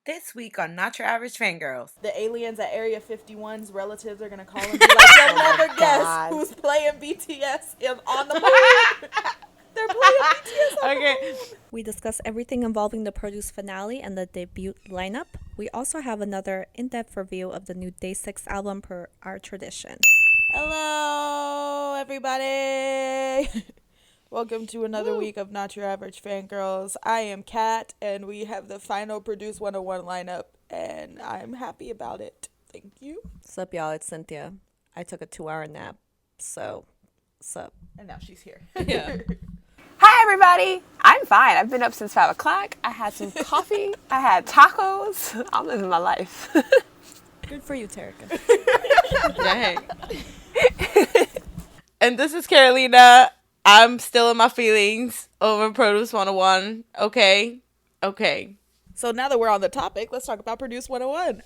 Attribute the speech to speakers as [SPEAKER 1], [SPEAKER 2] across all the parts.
[SPEAKER 1] This week on Not Your Average Fangirls.
[SPEAKER 2] The aliens at Area 51's relatives are going to call and be like, you'll never guess who's playing BTS on the moon. They're playing BTS on the moon.
[SPEAKER 3] We discuss everything involving the Produce finale and the debut lineup. We also have another in-depth review of the new DAY6 album per our tradition.
[SPEAKER 2] Hello, everybody. Welcome to another week of Not Your Average Fangirls. I am Kat, and we have the final Produce 101 lineup, and I'm happy about it. Thank you.
[SPEAKER 3] Sup, y'all? It's Cynthia. I took a 2-hour nap, so sup.
[SPEAKER 2] And now she's here.
[SPEAKER 3] Yeah.
[SPEAKER 4] Hi, everybody. I'm fine. I've been up since 5 o'clock. I had some coffee. I had tacos. I'm living my life.
[SPEAKER 3] Good for you, Terica.
[SPEAKER 1] Dang. And this is Carolina. I'm still in my feelings over Produce 101. Okay.
[SPEAKER 2] So now that we're on the topic, let's talk about Produce 101.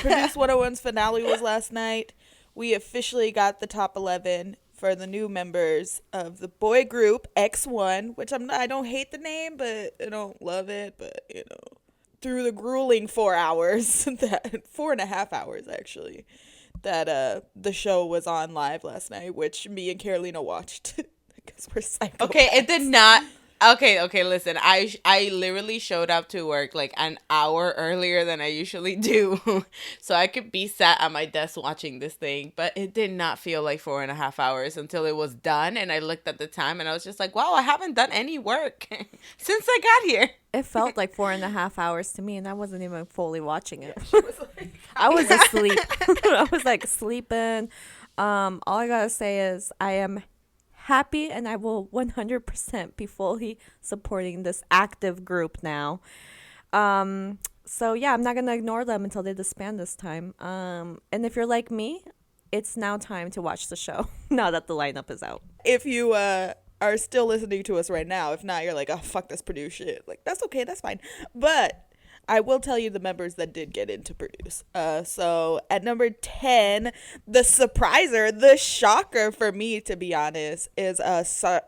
[SPEAKER 2] Produce 101's finale was last night. We officially got the top 11 for the new members of the boy group X1, which I don't hate the name, but I don't love it. But, through the grueling 4 hours, 4.5 hours actually, that the show was on live last night, which me and Carolina watched because we're psychopaths.
[SPEAKER 1] Okay, it did not. Okay, listen. I literally showed up to work like an hour earlier than I usually do. So I could be sat at my desk watching this thing. But it did not feel like 4.5 hours until it was done. And I looked at the time and I was just like, wow, I haven't done any work since I got here.
[SPEAKER 3] It felt like 4.5 hours to me, and I wasn't even fully watching it. I was asleep. I was like sleeping. All I gotta say is I am happy, and I will 100% be fully supporting this active group now. So yeah, I'm not gonna ignore them until they disband this time. And if you're like me, it's now time to watch the show now that the lineup is out.
[SPEAKER 2] If you are still listening to us right now, if not, you're like, oh, fuck this Produce shit. Like, that's okay, that's fine. But I will tell you the members that did get into Produce. So at number 10, the surpriser, the shocker for me, to be honest, is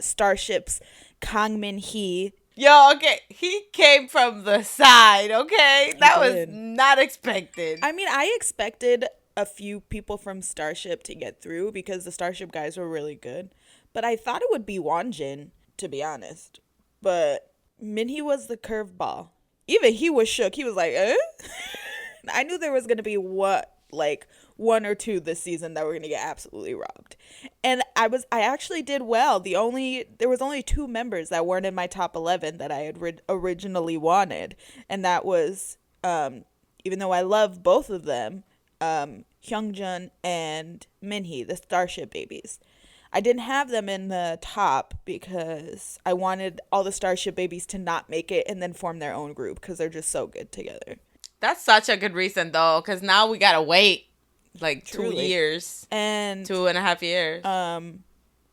[SPEAKER 2] Starship's Kang Min Hee.
[SPEAKER 1] Yo, okay, he came from the side, okay? That was not expected.
[SPEAKER 2] I mean, I expected a few people from Starship to get through because the Starship guys were really good. But I thought it would be Wonjin, to be honest. But Minhee was the curveball. Even he was shook. He was like, eh? I knew there was going to be one or two this season that were going to get absolutely robbed. And I actually did well. There was only 2 members that weren't in my top 11 that I had originally wanted. And that was, even though I love both of them, Hyungjun and Minhee, the Starship babies. I didn't have them in the top because I wanted all the Starship babies to not make it and then form their own group because they're just so good together.
[SPEAKER 1] That's such a good reason, though, because now we gotta wait like
[SPEAKER 2] Truly.
[SPEAKER 1] 2 years.
[SPEAKER 2] And
[SPEAKER 1] 2.5 years.
[SPEAKER 2] And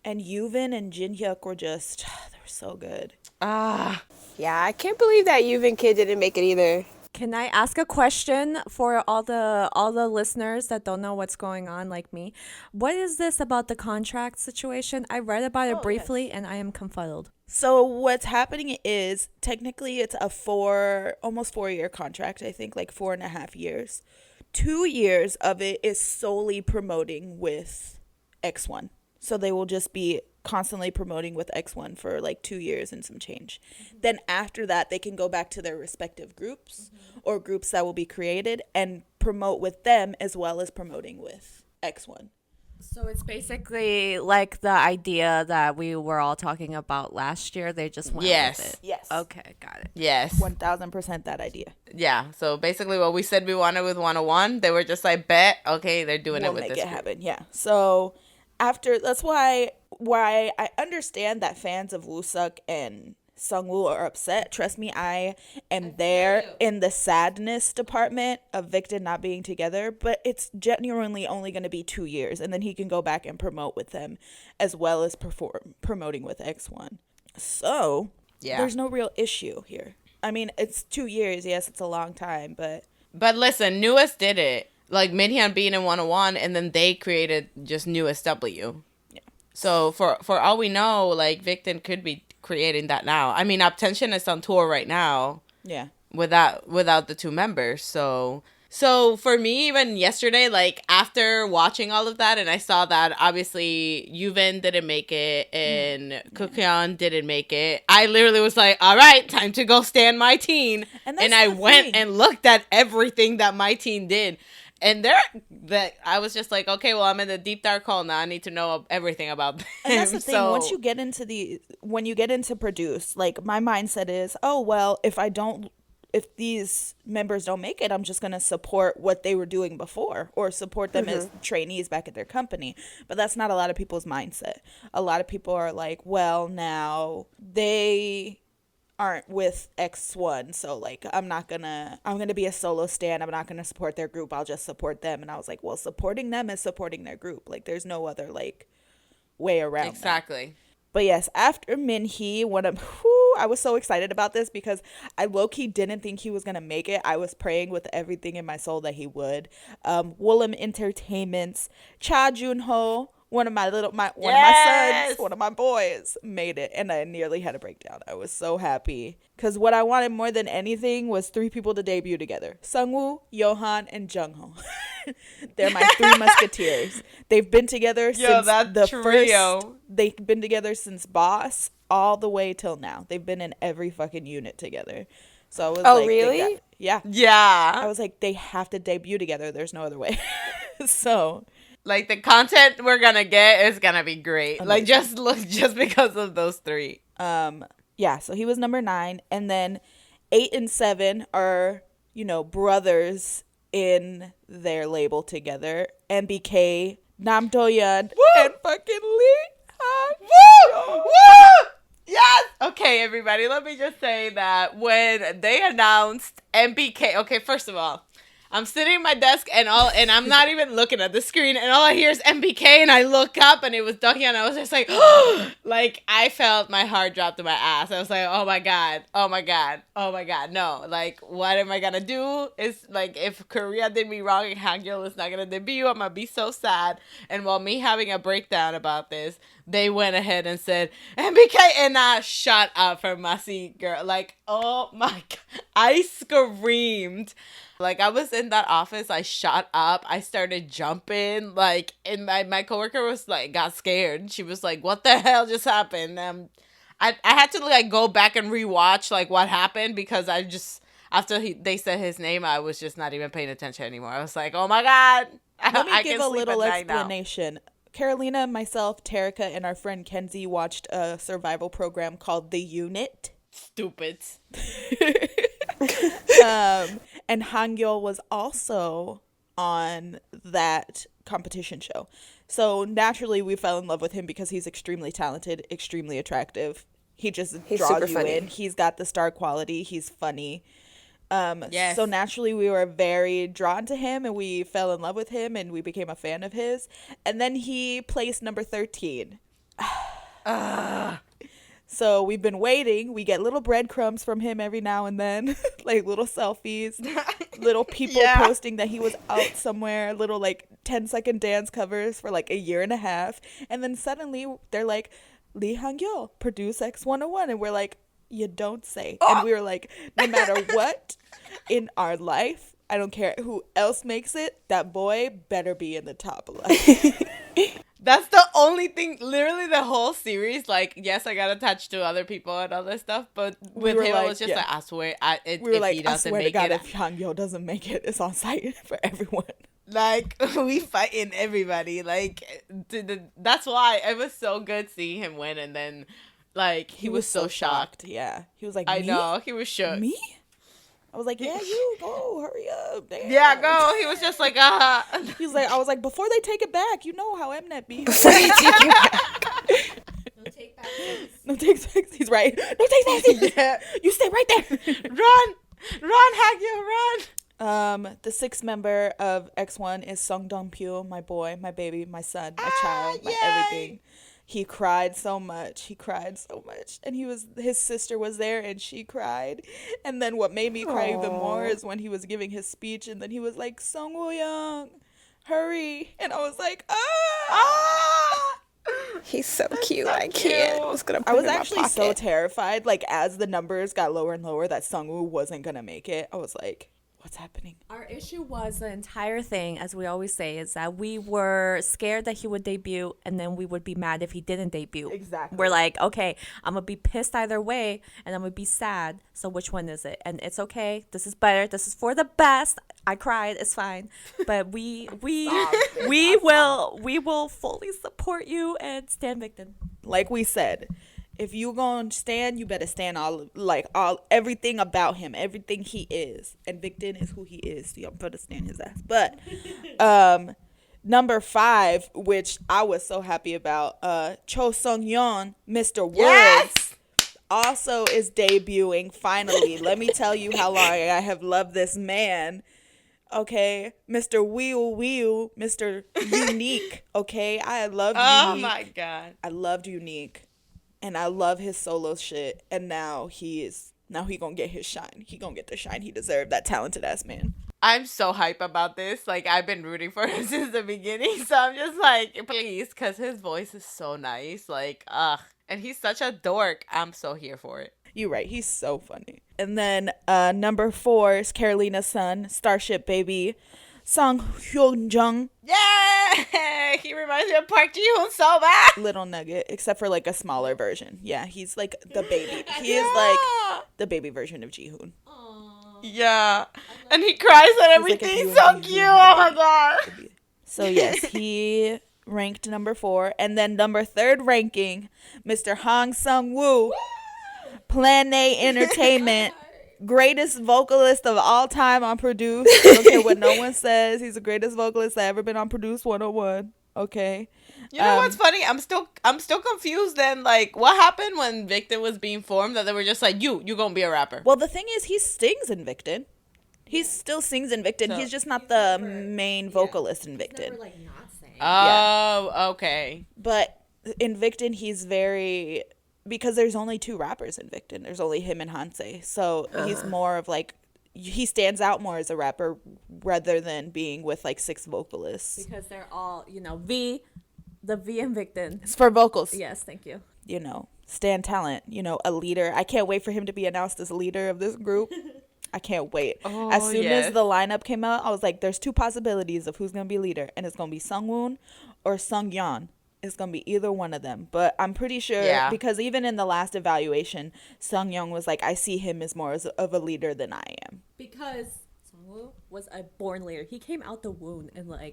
[SPEAKER 2] Yuvin and Jinhyuk were just, they were so good.
[SPEAKER 4] Yeah, I can't believe that Yuvin kid didn't make it either.
[SPEAKER 3] Can I ask a question for all the listeners that don't know what's going on like me? What is this about the contract situation? I read about it briefly, and I am confuddled.
[SPEAKER 2] So what's happening is technically it's a almost 4-year contract, I think, like 4.5 years. 2 years of it is solely promoting with X1. So they will just be constantly promoting with X1 for like 2 years and some change. Then after that, they can go back to their respective groups or groups that will be created and promote with them as well as promoting with X1.
[SPEAKER 3] So it's basically like the idea that we were all talking about last year. They just went with it.
[SPEAKER 2] Yes.
[SPEAKER 3] Okay, got it.
[SPEAKER 1] Yes.
[SPEAKER 2] 1000% that idea.
[SPEAKER 1] Yeah. So basically what we said we wanted with 101, they were just like, bet, okay, they're doing it with this.
[SPEAKER 2] We'll make it happen, yeah. So that's why I understand that fans of Wooseok and Sungwoo are upset. Trust me, I am there in the sadness department of Victon not being together, but it's genuinely only going to be 2 years, and then he can go back and promote with them as well as promoting with X1. So there's no real issue here. I mean, it's 2 years. Yes, it's a long time, but
[SPEAKER 1] listen, Newest did it. Like Minhyun being in 101, and then they created just Newest W. Yeah. So for all we know, like Victon could be creating that now. I mean, Obtention is on tour right now.
[SPEAKER 2] Yeah.
[SPEAKER 1] without the two members. So for me, even yesterday, like after watching all of that, and I saw that obviously Yuvin didn't make it and Kukyeon didn't make it, I literally was like, all right, time to go stand my teen. And I went and looked at everything that my teen did. And I was just like, okay, well, I'm in the deep dark hole now. I need to know everything about them.
[SPEAKER 2] And that's the thing. Once you get into produce, like my mindset is, oh well, if these members don't make it, I'm just going to support what they were doing before or support them as trainees back at their company. But that's not a lot of people's mindset. A lot of people are like, well, now they aren't with X1, so like I'm going to be a solo stan. I'm not going to support their group. I'll just support them. And I was like, well, supporting them is supporting their group. Like there's no other like way around
[SPEAKER 1] exactly
[SPEAKER 2] that. But yes, after Minhee, I was so excited about this because I low-key didn't think he was going to make it. I was praying with everything in my soul that he would. Woollim Entertainment's Cha Junho, one of my sons, one of my boys, made it. And I nearly had a breakdown. I was so happy. Because what I wanted more than anything was 3 people to debut together. Sungwoo, Johan, and Jungho. They're my 3 musketeers. They've been together since the trio. First. They've been together since Boss all the way till now. They've been in every fucking unit together. So I was
[SPEAKER 4] like, really?
[SPEAKER 2] Yeah.
[SPEAKER 1] Yeah.
[SPEAKER 2] I was like, they have to debut together. There's no other way. So,
[SPEAKER 1] like the content we're gonna get is gonna be great. Amazing. Like just because of those 3.
[SPEAKER 2] Yeah. So he was number 9, and then 8 and 7 are brothers in their label together. MBK, Nam Doyeon, and fucking Lee.
[SPEAKER 1] Woo! Woo! Yes! Okay, everybody, let me just say that when they announced MBK, okay, first of all, I'm sitting at my desk and I'm not even looking at the screen, and all I hear is MBK, and I look up and it was Ducky, and I was just like, like I felt my heart drop to my ass. I was like, oh my god, no, like what am I gonna do? It's like if Korea did me wrong and Hangul is not gonna debut, I'm gonna be so sad. And while me having a breakdown about this, they went ahead and said MBK, and I shut up from my seat, girl. Like, oh my god, I screamed. Like, I was in that office, I shot up, I started jumping, like, and my coworker was, like, got scared. She was like, what the hell just happened? I had to, like, go back and rewatch, like, what happened, because I just, after they said his name, I was just not even paying attention anymore. I was like, oh my god,
[SPEAKER 2] Let me give a little explanation. Now. Carolina, myself, Tarika, and our friend Kenzie watched a survival program called The Unit.
[SPEAKER 1] Stupid.
[SPEAKER 2] And Hangul was also on that competition show. So naturally we fell in love with him because he's extremely talented, extremely attractive. He's draws you funny. In. He's got the star quality. He's funny. Yes. So naturally we were very drawn to him, and we fell in love with him, and we became a fan of his. And then he placed number 13. So we've been waiting. We get little breadcrumbs from him every now and then, like little selfies, little people posting that he was out somewhere, little like 10-second dance covers for like a year and a half. And then suddenly they're like, Lee Hangul, produce X101. And we're like, you don't say. Oh! And we were like, no matter what in our life, I don't care who else makes it, that boy better be in the top 11.
[SPEAKER 1] That's the only thing, literally the whole series, like, yes, I got attached to other people and other stuff, but with him, I was just like, I swear, if he doesn't make it.
[SPEAKER 2] If Hangul doesn't make it, it's on site for everyone.
[SPEAKER 1] Like, we fighting everybody. Like, that's why it was so good seeing him win, and then, like, he was so shocked.
[SPEAKER 2] Yeah. He was like,
[SPEAKER 1] I know, he was shook.
[SPEAKER 2] Me? I was like, yeah, you go, hurry up. Damn.
[SPEAKER 1] Yeah, go. He was just like,
[SPEAKER 2] He was like, I was like, before they take it back, you know how Mnet be.
[SPEAKER 4] Before they take it back.
[SPEAKER 3] No take backsies.
[SPEAKER 2] No take backsies. He's right. No take backsies. Yeah. You stay right there.
[SPEAKER 1] Run, Hagyu,
[SPEAKER 2] run. The 6th member of X1 is Song Dong-pyo, my boy, my baby, my son, my child, my everything. He cried so much. And his sister was there, and she cried. And then what made me cry even more is when he was giving his speech, and then he was like, Sung Woo Young, hurry. And I was like,
[SPEAKER 4] He's so cute. I can't. I'm just gonna put
[SPEAKER 2] I was
[SPEAKER 4] him in my
[SPEAKER 2] actually so
[SPEAKER 4] pocket.
[SPEAKER 2] terrified, like, as the numbers got lower and lower, that Sungwoo wasn't gonna make it. I was like, what's happening?
[SPEAKER 3] Our issue was the entire thing, as we always say, is that we were scared that he would debut, and then we would be mad if he didn't debut.
[SPEAKER 2] Exactly.
[SPEAKER 3] We're like, okay, I'm gonna be pissed either way, and I'm gonna be sad. So which one is it? And it's okay. This is better. This is for the best. I cried. It's fine. But we will fully support you and stand Victon.
[SPEAKER 2] Like we said, if you gonna stand, you better stand all everything about him, everything he is. And Victon is who he is, so you better stand his ass. But number 5, which I was so happy about, Cho Sung-yeon, Mr. Worlds, also is debuting finally. Let me tell you how long I have loved this man. Okay, Mr. Wheel, Mr. Unique. Okay, I loved
[SPEAKER 1] Oh
[SPEAKER 2] Unique.
[SPEAKER 1] my god.
[SPEAKER 2] I loved Unique, and I love his solo shit. And now he gonna get his shine. He gonna get the shine he deserved. That talented ass man.
[SPEAKER 1] I'm so hype about this. Like, I've been rooting for him since the beginning. So I'm just like, please, because his voice is so nice. Like, ugh. And he's such a dork. I'm so here for it.
[SPEAKER 2] You're right. He's so funny. And then number 4 is Carolina's son, Starship Baby, Song Hyun Jung.
[SPEAKER 1] Yeah! He reminds me of Park Ji-hoon so bad.
[SPEAKER 2] Little nugget, except for like a smaller version. Yeah, he's like the baby. He is like the baby version of Ji-hoon.
[SPEAKER 1] Yeah. And he cries at
[SPEAKER 2] like
[SPEAKER 1] everything.
[SPEAKER 2] if you
[SPEAKER 1] So
[SPEAKER 2] and
[SPEAKER 1] cute. Oh my god.
[SPEAKER 2] So yes, he ranked number 4. And then number 3rd ranking, Mr. Hong Sung-woo, Plan A Entertainment, greatest vocalist of all time on Produce. I don't care what no one says. He's the greatest vocalist that ever been on Produce 101. Okay.
[SPEAKER 1] You know what's funny? I'm still confused then, like, what happened when Victon was being formed that they were just like, you gonna be a rapper?
[SPEAKER 2] Well, the thing is, he sings in Victon. He still sings in Victon.
[SPEAKER 1] So-
[SPEAKER 2] He's just not the main vocalist in Victon.
[SPEAKER 1] Oh, okay.
[SPEAKER 2] But in Victon, he's very... Because there's only 2 rappers in Victon. There's only him and Hanse. So he's more of like... He stands out more as a rapper rather than being with like 6 vocalists.
[SPEAKER 3] Because they're all, the V in Victon.
[SPEAKER 2] It's for vocals.
[SPEAKER 3] Yes, thank you.
[SPEAKER 2] Stand talent. A leader. I can't wait for him to be announced as a leader of this group. I can't wait.
[SPEAKER 1] Oh,
[SPEAKER 2] as soon
[SPEAKER 1] yes.
[SPEAKER 2] as the lineup came out, I was like, there's 2 possibilities of who's going to be leader. And it's going to be Sungwoon or Sungyeon. It's going to be either one of them. But I'm pretty sure, because even in the last evaluation, Sungyeon was like, I see him as more of a leader than I am.
[SPEAKER 3] Because Sungwoo was a born leader. He came out the womb and
[SPEAKER 2] You're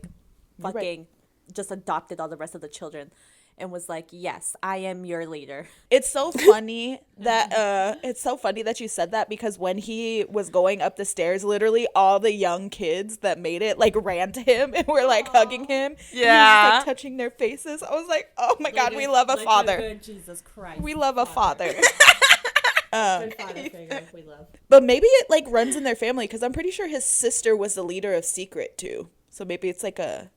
[SPEAKER 3] fucking just adopted all the rest of the children and was like, yes, I am your leader.
[SPEAKER 2] It's so funny that you said that, because when he was going up the stairs, literally all the young kids that made it ran to him and were hugging him.
[SPEAKER 1] Yeah.
[SPEAKER 2] He was just, touching their faces. I was like, oh my god, we love a father.
[SPEAKER 3] Good Jesus Christ.
[SPEAKER 2] We love a father.
[SPEAKER 3] Good father figure we love.
[SPEAKER 2] But maybe it runs in their family, because I'm pretty sure his sister was the leader of Secret too. So maybe it's like a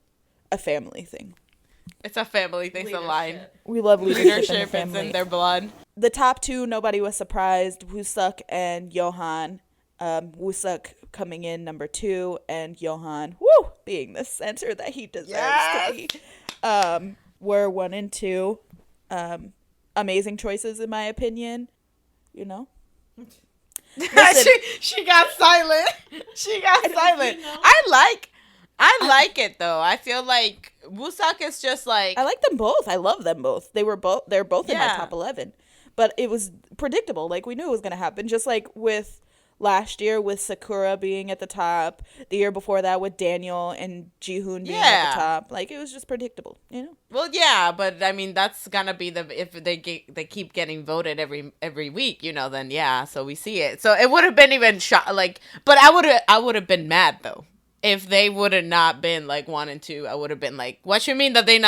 [SPEAKER 2] family thing.
[SPEAKER 1] It's a family thing, a line.
[SPEAKER 2] We love leadership in the
[SPEAKER 1] Leadership is
[SPEAKER 2] family.
[SPEAKER 1] in their blood.
[SPEAKER 2] The top 2, nobody was surprised. Wooseok and Johan. Wooseok coming in number 2, and Johan, being the center that he deserves to be. Were 1 and 2. Amazing choices, in my opinion.
[SPEAKER 1] She got silent. She got silent. I like it though. I feel like Wooseok is just like,
[SPEAKER 2] I like them both. I love them both. They're both in my top 11. But it was predictable. We knew it was going to happen. Just like with last year with Sakura being at the top. The year before that with Daniel and Jihoon being at the top. It was just predictable,
[SPEAKER 1] Well, yeah, but I mean that's gonna be if they keep getting voted every week, then yeah. So we see it. So it would have been even but I would have been mad though. If they would have not been 1 and 2, I would have been like, what you mean that they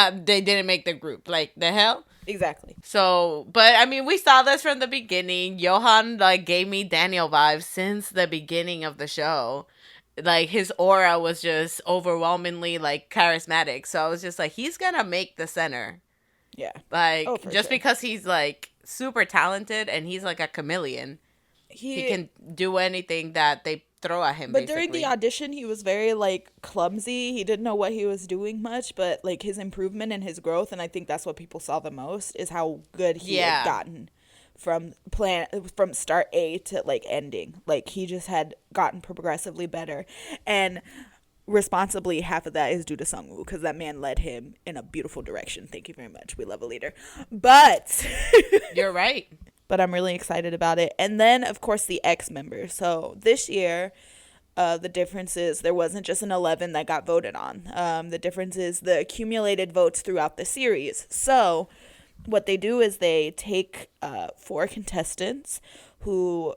[SPEAKER 1] didn't make the group? The hell?
[SPEAKER 2] Exactly.
[SPEAKER 1] So, but I mean, we saw this from the beginning. Johan gave me Daniel vibes since the beginning of the show. His aura was just overwhelmingly charismatic. So I was just like, he's gonna make the center.
[SPEAKER 2] Yeah.
[SPEAKER 1] Just because he's super talented and he's a chameleon. He can do anything that throw at him.
[SPEAKER 2] But during
[SPEAKER 1] basically.
[SPEAKER 2] the audition, he was very like clumsy. He didn't know what he was doing much, but like his improvement and his growth, and I think that's what people saw the most, is how good he had gotten from start A to like ending. Like he just had gotten progressively better, and responsibly half of that is due to Sungwoo, because that man led him in a beautiful direction. Thank you very much. We love a leader. But
[SPEAKER 1] you're right.
[SPEAKER 2] But I'm really excited about it. And then, of course, the X members. So this year, the difference is there wasn't just an 11 that got voted on. The difference is the accumulated votes throughout the series. So what they do is they take 4 contestants who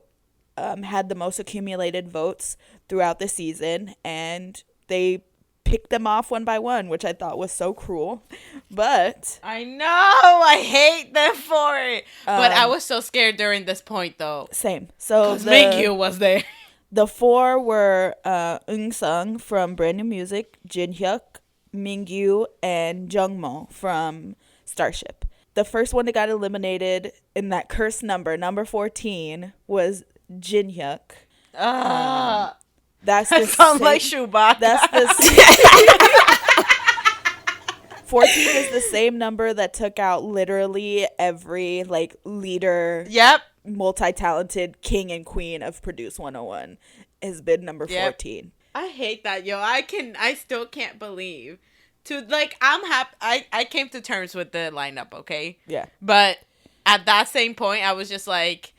[SPEAKER 2] had the most accumulated votes throughout the season, and they pick them off one by one, which I thought was so cruel. But
[SPEAKER 1] I know, I hate them for it. But I was so scared during this point, though.
[SPEAKER 2] Same. So
[SPEAKER 1] Mingyu was there.
[SPEAKER 2] The 4 were Eun-sung from Brand New Music, Jin-hyuk, Mingyu, and Jungmo from Starship. The first one that got eliminated in that cursed number 14, was Jin-hyuk. That's the
[SPEAKER 1] sounds like Chewbacca.
[SPEAKER 2] That's the 14 is the same number that took out literally every like leader.
[SPEAKER 1] Yep.
[SPEAKER 2] Multi-talented king and queen of Produce 101 has been number 14.
[SPEAKER 1] I hate that, yo. I still can't believe. I'm happy. I came to terms with the lineup, okay?
[SPEAKER 2] Yeah.
[SPEAKER 1] But at that same point, I was just like,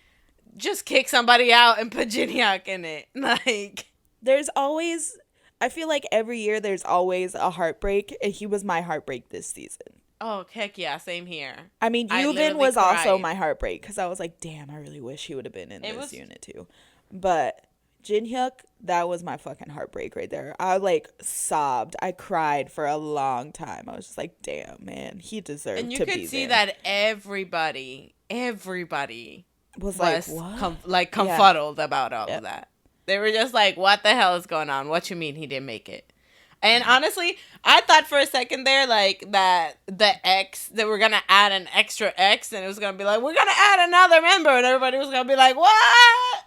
[SPEAKER 1] just kick somebody out and put Jin-hyuk in it. Like,
[SPEAKER 2] there's always, I feel like every year there's always a heartbreak, and he was my heartbreak this season.
[SPEAKER 1] Oh, heck yeah, same here.
[SPEAKER 2] I mean, Yuvin was also my heartbreak, because I was like, damn, I really wish he would have been in this unit too. But Jin-hyuk, that was my fucking heartbreak right there. I like sobbed. I cried for a long time. I was just like, damn, man, he deserved to be there. And you could
[SPEAKER 1] see that everybody
[SPEAKER 2] was like, what?
[SPEAKER 1] Confuddled about all of that. They were just like, what the hell is going on? What you mean he didn't make it? And honestly, I thought for a second there, like, that the X, that we're going to add an extra X, and it was going to be like, we're going to add another member, and everybody was going to be like, what?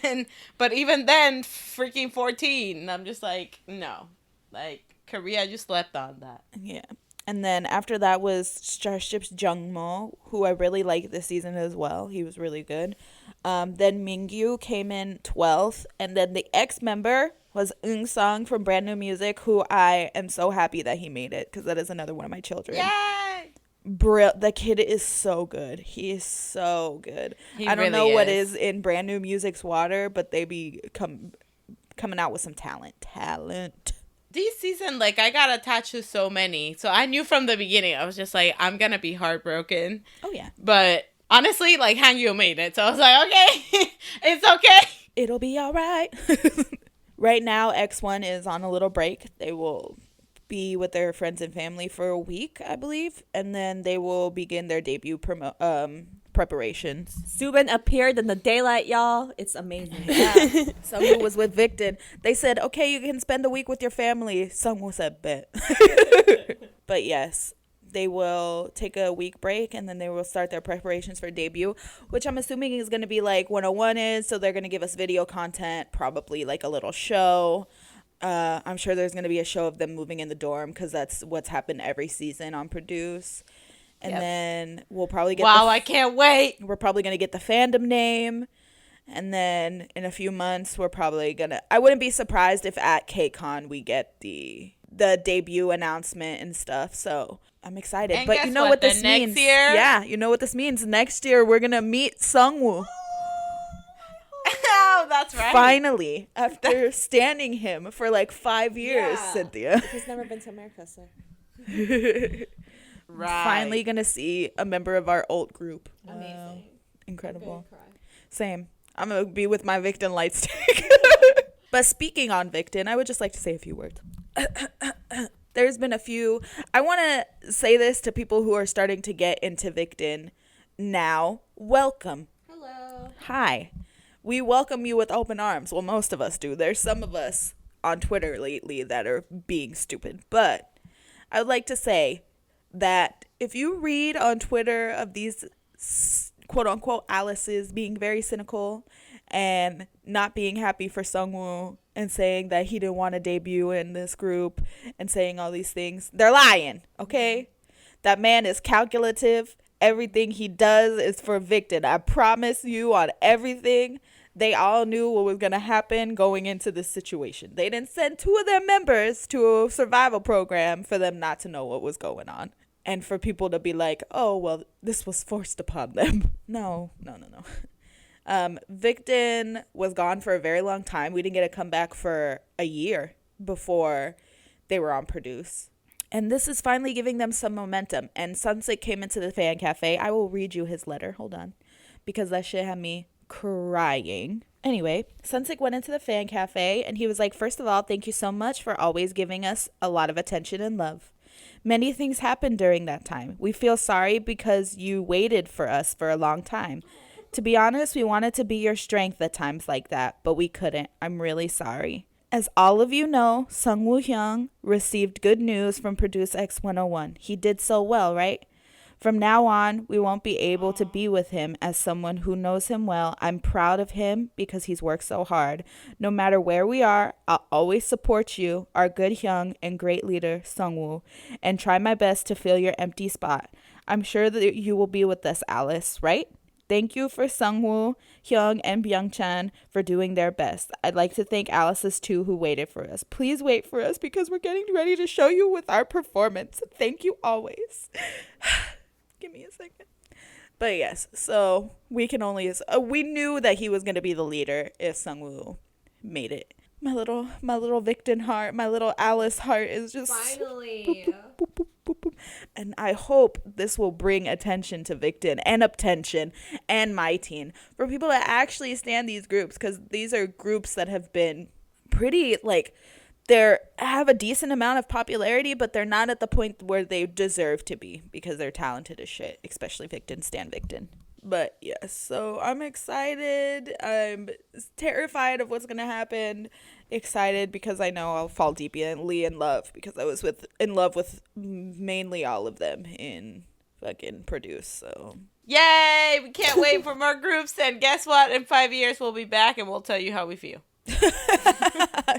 [SPEAKER 1] No. But even then, freaking 14, I'm just like, no. Like, Korea just slept on that.
[SPEAKER 2] Yeah. And then after that was Starship's Jungmo, who I really liked this season as well. He was really good. Then Mingyu came in 12th. And then the X member was Eun-sung from Brand New Music, who I am so happy that he made it, because that is another one of my children.
[SPEAKER 1] Yay!
[SPEAKER 2] The kid is so good. He is so good. I don't know what is in Brand New Music's water, but they be coming out with some talent.
[SPEAKER 1] This season, like, I got attached to so many. So I knew from the beginning, I was just like, I'm going to be heartbroken.
[SPEAKER 2] Oh, yeah.
[SPEAKER 1] But honestly, like, Hangyu made it. So I was like, okay, it's okay.
[SPEAKER 2] It'll be all right. Right now, X1 is on a little break. They will be with their friends and family for a week, I believe. And then they will begin their debut preparations.
[SPEAKER 3] Subin appeared in the daylight, y'all. It's amazing.
[SPEAKER 2] Yeah. Sungwoo was with Victon. They said, okay, you can spend a week with your family. Sungwoo said, bet. But yes, they will take a week break, and then they will start their preparations for debut, which I'm assuming is going to be like 101 is. So they're going to give us video content, probably like a little show. I'm sure there's going to be a show of them moving in the dorm, because that's what's happened every season on Produce. And then we'll probably get
[SPEAKER 1] I can't wait.
[SPEAKER 2] We're probably going to get the fandom name. And then in a few months, we're probably going to... I wouldn't be surprised if at KCON we get the debut announcement and stuff. So I'm excited.
[SPEAKER 1] And
[SPEAKER 2] but you know what this means?
[SPEAKER 1] Next year?
[SPEAKER 2] Yeah, you know what this means. Next year, we're going to meet Sungwoo.
[SPEAKER 1] Oh, that's right.
[SPEAKER 2] Finally, after standing him for like 5 years, Cynthia.
[SPEAKER 3] He's never been to America, so...
[SPEAKER 1] Right.
[SPEAKER 2] Finally gonna see a member of our alt group.
[SPEAKER 3] Amazing.
[SPEAKER 2] Incredible. Same. I'm gonna be with my Victon light stick. But speaking on Victon, I would just like to say a few words. There's been a few. I want to say this to people who are starting to get into Victon now. Welcome.
[SPEAKER 3] Hello.
[SPEAKER 2] Hi. We welcome you with open arms. Well, most of us do. There's some of us on Twitter lately that are being stupid. But I would like to say that if you read on Twitter of these quote-unquote Alices being very cynical and not being happy for Sungwoo and saying that he didn't want to debut in this group and saying all these things. They're lying, okay? That man is calculative. Everything he does is for Victon. I promise you on everything. They all knew what was going to happen going into this situation. They didn't send 2 of their members to a survival program for them not to know what was going on. And for people to be like, oh, well, this was forced upon them. No. Victon was gone for a very long time. We didn't get a comeback for a year before they were on Produce. And this is finally giving them some momentum. And Sunset came into the fan cafe. I will read you his letter. Hold on. Because that shit had me crying. Anyway, Sunset went into the fan cafe and he was like, first of all, thank you so much for always giving us a lot of attention and love. Many things happened during that time. We feel sorry because you waited for us for a long time. To be honest, we wanted to be your strength at times like that, but we couldn't. I'm really sorry. As all of you know, Sungwoo Hyung received good news from Produce X101. He did so well, right? From now on, we won't be able to be with him as someone who knows him well. I'm proud of him because he's worked so hard. No matter where we are, I'll always support you, our good Hyung and great leader, Sungwoo, and try my best to fill your empty spot. I'm sure that you will be with us, Alice, right? Thank you for Sungwoo, Hyung, and Byung-chan for doing their best. I'd like to thank Alice's too, who waited for us. Please wait for us because we're getting ready to show you with our performance. Thank you always. Give me a second. But yes, so we can only we knew that he was going to be the leader if Sungwoo made it. My little Victon heart, my little Alice heart is just
[SPEAKER 3] Finally.
[SPEAKER 2] boop, boop, boop, boop, boop, boop. And I hope this will bring attention to Victon and Uptension and My Teen for people that actually stand these groups, because these are groups that have been pretty they have a decent amount of popularity, but they're not at the point where they deserve to be because they're talented as shit, especially Victon, Stan Victon. But yes, so I'm excited. I'm terrified of what's going to happen. Excited because I know I'll fall deeply in love because I was in love with mainly all of them in fucking Produce. So
[SPEAKER 1] Yay! We can't wait for more groups. And guess what? In 5 years, we'll be back and we'll tell you how we feel.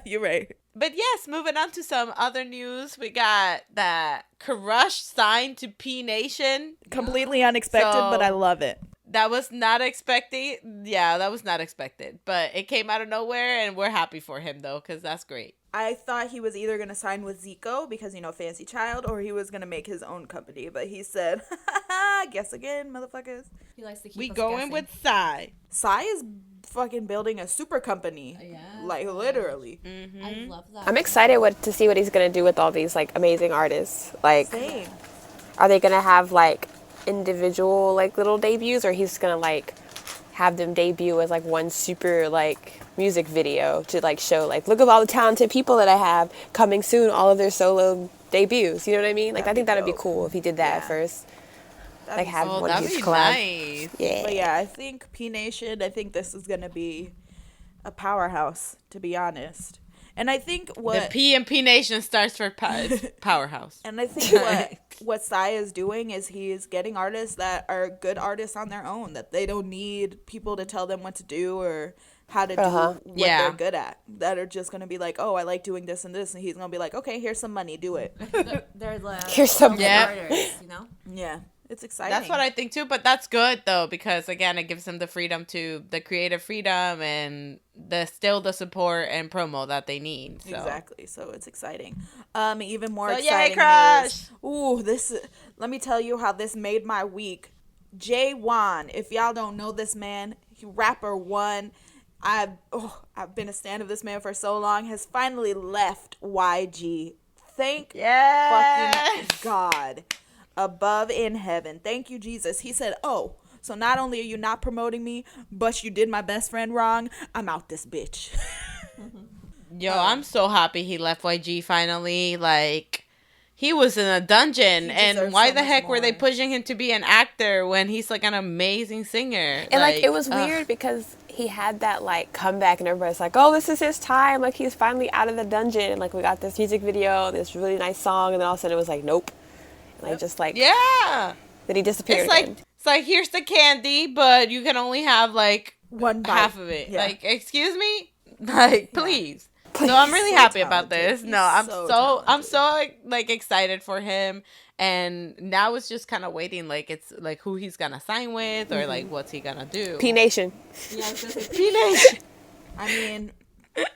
[SPEAKER 2] You're right.
[SPEAKER 1] But yes, moving on to some other news. We got that Crush signed to PNATION.
[SPEAKER 2] Completely unexpected, but I love it.
[SPEAKER 1] That was not expected. Yeah, that was not expected. But it came out of nowhere, and we're happy for him, though, because that's great.
[SPEAKER 2] I thought he was either going to sign with Zico because, Fancy Child, or he was going to make his own company. But he said, guess again, motherfuckers.
[SPEAKER 3] He likes to keep
[SPEAKER 1] We
[SPEAKER 3] us
[SPEAKER 1] going
[SPEAKER 3] guessing.
[SPEAKER 1] with Psy.
[SPEAKER 2] Psy is fucking building a super company.
[SPEAKER 3] Yeah.
[SPEAKER 2] Literally.
[SPEAKER 1] Mm-hmm.
[SPEAKER 3] I love that.
[SPEAKER 4] I'm excited to see what he's gonna do with all these amazing artists.
[SPEAKER 2] Same.
[SPEAKER 4] Are they gonna have individual little debuts, or he's gonna have them debut as one super music video to show look at all the talented people that I have coming soon, all of their solo debuts. You know what I mean? I think that'd be cool if he did that at first. Have one of
[SPEAKER 1] that'd
[SPEAKER 4] these
[SPEAKER 1] be
[SPEAKER 4] collabs.
[SPEAKER 1] nice.
[SPEAKER 4] Yeah.
[SPEAKER 2] But yeah, I think PNATION, I think this is going to be a powerhouse, to be honest. And I think
[SPEAKER 1] The P in PNATION starts for powerhouse.
[SPEAKER 2] And I think what Psy is doing is he's getting artists that are good artists on their own, that they don't need people to tell them what to do or how to do what they're good at, that are just going to be oh, I like doing this and this, and he's going to be okay, here's some money, do it.
[SPEAKER 3] They're
[SPEAKER 4] Here's some
[SPEAKER 3] starters,
[SPEAKER 2] Yeah, it's exciting.
[SPEAKER 1] That's what I think too, but that's good though, because again, it gives them the freedom the creative freedom and the support and promo that they need. So.
[SPEAKER 2] Exactly. So it's exciting. Even more
[SPEAKER 1] Yay,
[SPEAKER 2] exciting
[SPEAKER 1] Crush!
[SPEAKER 2] let me tell you how this made my week. J1, if y'all don't know this man, rapper one, I've been a stan of this man for so long, has finally left YG. Thank fucking God. Above in heaven. Thank you, Jesus. He said, oh, so not only are you not promoting me, but you did my best friend wrong, I'm out this bitch.
[SPEAKER 1] Yo, I'm so happy he left YG finally. He was in a dungeon, and why the heck were they pushing him to be an actor when he's an amazing singer?
[SPEAKER 4] And it was weird because he had that comeback, and everybody's oh, this is his time. He's finally out of the dungeon, and we got this music video, this really nice song, and then all of a sudden it was nope.
[SPEAKER 1] Yeah.
[SPEAKER 4] Then he disappeared
[SPEAKER 1] It's
[SPEAKER 4] again.
[SPEAKER 1] it's here's the candy, but you can only have
[SPEAKER 2] one bite.
[SPEAKER 1] half of it.
[SPEAKER 2] Yeah.
[SPEAKER 1] Like, excuse me? Like, please. So I'm really happy about this.
[SPEAKER 2] He's
[SPEAKER 1] No, I'm
[SPEAKER 2] so
[SPEAKER 1] I'm so like excited for him. And now it's just kind of waiting, like it's like who he's gonna sign with or like what's he gonna do.
[SPEAKER 4] PNATION.
[SPEAKER 2] Yeah, I was gonna say PNATION. I mean,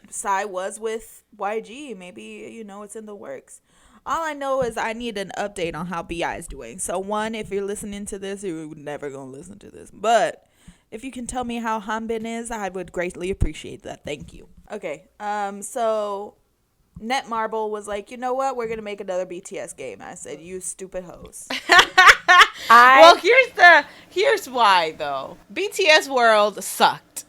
[SPEAKER 2] Psy was with YG. Maybe, it's in the works. All I know is I need an update on how BI is doing. So one, if you're listening to this, you're never gonna listen to this. But if you can tell me how Hanbin is, I would greatly appreciate that. Thank you. Okay. So Netmarble was like, you know what? We're gonna make another BTS game. I said, you stupid hoes.
[SPEAKER 1] Well, here's why though. BTS World sucked.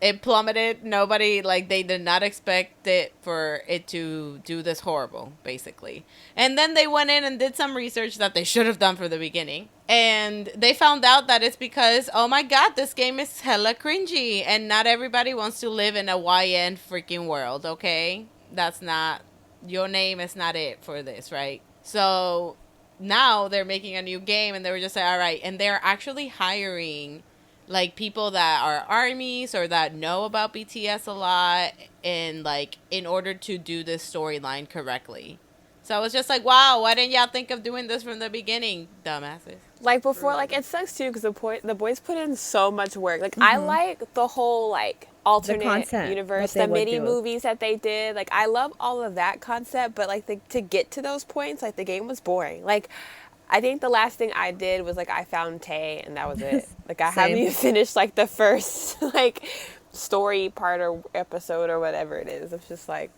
[SPEAKER 1] It plummeted. Nobody, like, they did not expect it for it to do this horrible, basically. And then they went in and did some research that they should have done from the beginning. And they found out that it's because, oh my god, this game is hella cringy. And not everybody wants to live in a YN freaking world, okay? That's not, your name is not it for this, right? So now they're making a new game and they were just like, all right. And they're actually hiring like people that are armies or that know about BTS a lot and like in order to do this storyline correctly. So I was just like, wow, why didn't y'all think of doing this from the beginning, dumbasses?
[SPEAKER 4] Like before, like it sucks too because the boys put in so much work. Like I like the whole like alternate
[SPEAKER 3] content,
[SPEAKER 4] universe,
[SPEAKER 3] what they
[SPEAKER 4] the
[SPEAKER 3] would
[SPEAKER 4] mini
[SPEAKER 3] do.
[SPEAKER 4] movies that they did. Like I love all of that concept, but like to get to those points, like the game was boring. Like I think the last thing I did was like I found Tay and that was it. Like I haven't even finished like the first like story part or episode or whatever it is. It's just like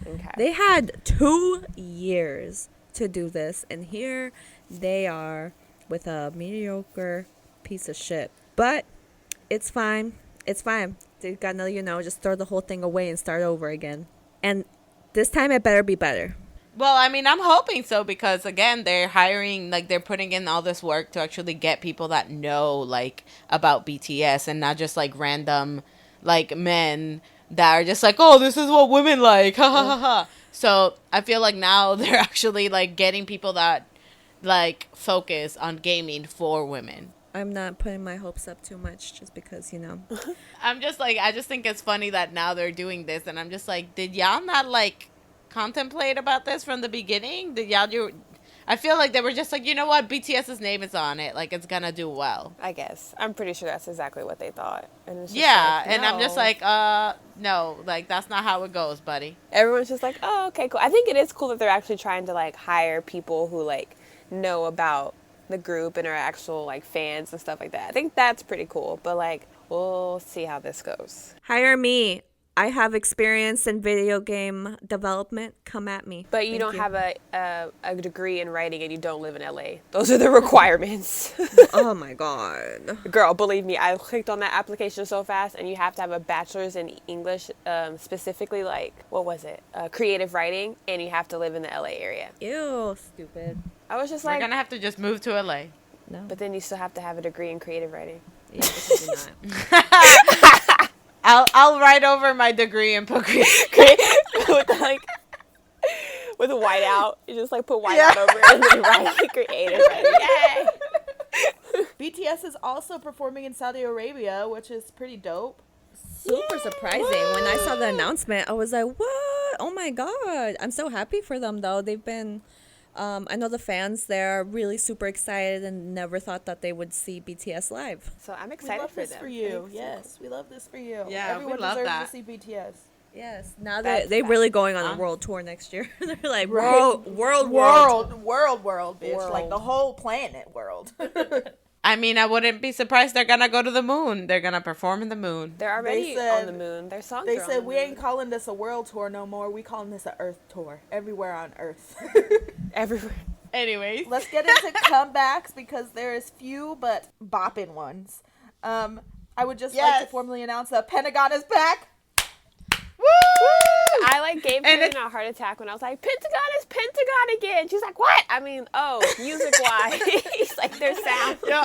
[SPEAKER 4] okay.
[SPEAKER 3] They had 2 years to do this, and here they are with a mediocre piece of shit. But it's fine. It's fine. They're gonna, just throw the whole thing away and start over again. And this time it better be better.
[SPEAKER 1] Well, I mean, I'm hoping so because, again, they're hiring, like, they're putting in all this work to actually get people that know, like, about BTS and not just, like, random, like, men that are just like, oh, this is what women like, ha, ha, ha, ha. So I feel like now they're actually, like, getting people that, like, focus on gaming for women.
[SPEAKER 3] I'm not putting my hopes up too much just because,
[SPEAKER 1] I'm just, like, I just think it's funny that now they're doing this, and I'm just like, did y'all not, like, contemplate about this from the beginning? Did y'all do? I feel like they were just like, you know what, BTS's name is on it, like it's gonna do well.
[SPEAKER 4] I guess I'm pretty sure that's exactly what they thought. And it's just
[SPEAKER 1] yeah,
[SPEAKER 4] like,
[SPEAKER 1] and I'm just like, no, like that's not how it goes, buddy.
[SPEAKER 4] Everyone's just like, oh, okay, cool. I think it is cool that they're actually trying to like hire people who like know about the group and are actual like fans and stuff like that. I think that's pretty cool. But like, we'll see how this goes.
[SPEAKER 3] Hire me. I have experience in video game development. Come at me.
[SPEAKER 4] But you don't have a degree in writing and you don't live in LA. Those are the requirements.
[SPEAKER 3] Oh my god.
[SPEAKER 4] Girl, believe me, I clicked on that application so fast and you have to have a bachelor's in English, specifically like, what was it? Creative writing, and you have to live in the LA area.
[SPEAKER 3] Ew, stupid.
[SPEAKER 4] I was just
[SPEAKER 1] We're
[SPEAKER 4] like,
[SPEAKER 1] gonna have to just move to LA.
[SPEAKER 3] No.
[SPEAKER 4] but then you still have to have a degree in creative writing.
[SPEAKER 3] Yeah, because you're not.
[SPEAKER 1] I'll write over my degree in poker.
[SPEAKER 4] with like with a white out. You just like put white out over it and then write creative writing. Yay!
[SPEAKER 2] BTS is also performing in Saudi Arabia, which is pretty dope.
[SPEAKER 3] Super surprising. When I saw the announcement, I was like, what? Oh my god. I'm so happy for them though. They've been I know the fans there are really super excited and never thought that they would see BTS live.
[SPEAKER 4] So I'm
[SPEAKER 2] We
[SPEAKER 4] excited
[SPEAKER 2] love
[SPEAKER 4] for
[SPEAKER 2] this
[SPEAKER 4] them.
[SPEAKER 2] for you. Yes, we love this for you.
[SPEAKER 1] Yeah, we
[SPEAKER 2] Everyone
[SPEAKER 1] love
[SPEAKER 2] deserves
[SPEAKER 1] that.
[SPEAKER 2] to see BTS.
[SPEAKER 3] Yes. Now
[SPEAKER 4] That's
[SPEAKER 3] they're really going on a
[SPEAKER 1] Um,
[SPEAKER 3] world tour next year. They're like,
[SPEAKER 2] Right.
[SPEAKER 3] world.
[SPEAKER 2] World, bitch.
[SPEAKER 4] World.
[SPEAKER 2] Like the whole planet world.
[SPEAKER 1] I mean, I wouldn't be surprised they're gonna go to the moon. They're gonna perform in the moon.
[SPEAKER 4] They're already
[SPEAKER 2] said-
[SPEAKER 4] on the moon. Their songs
[SPEAKER 2] They
[SPEAKER 4] are on
[SPEAKER 2] said
[SPEAKER 4] the
[SPEAKER 2] we
[SPEAKER 4] moon.
[SPEAKER 2] ain't calling this a world tour no more. We calling this an Earth tour. Everywhere on Earth.
[SPEAKER 4] everywhere.
[SPEAKER 1] Anyways.
[SPEAKER 2] Let's get into comebacks because there is few but bopping ones. I would just like
[SPEAKER 1] Yes.
[SPEAKER 2] to formally announce that Pentagon is back.
[SPEAKER 1] Woo!
[SPEAKER 4] I like gave
[SPEAKER 1] And
[SPEAKER 4] Karen a heart attack when I was like, Pentagon is Pentagon again. She's like, what? I mean, music wise. Like their sound.
[SPEAKER 1] Yo,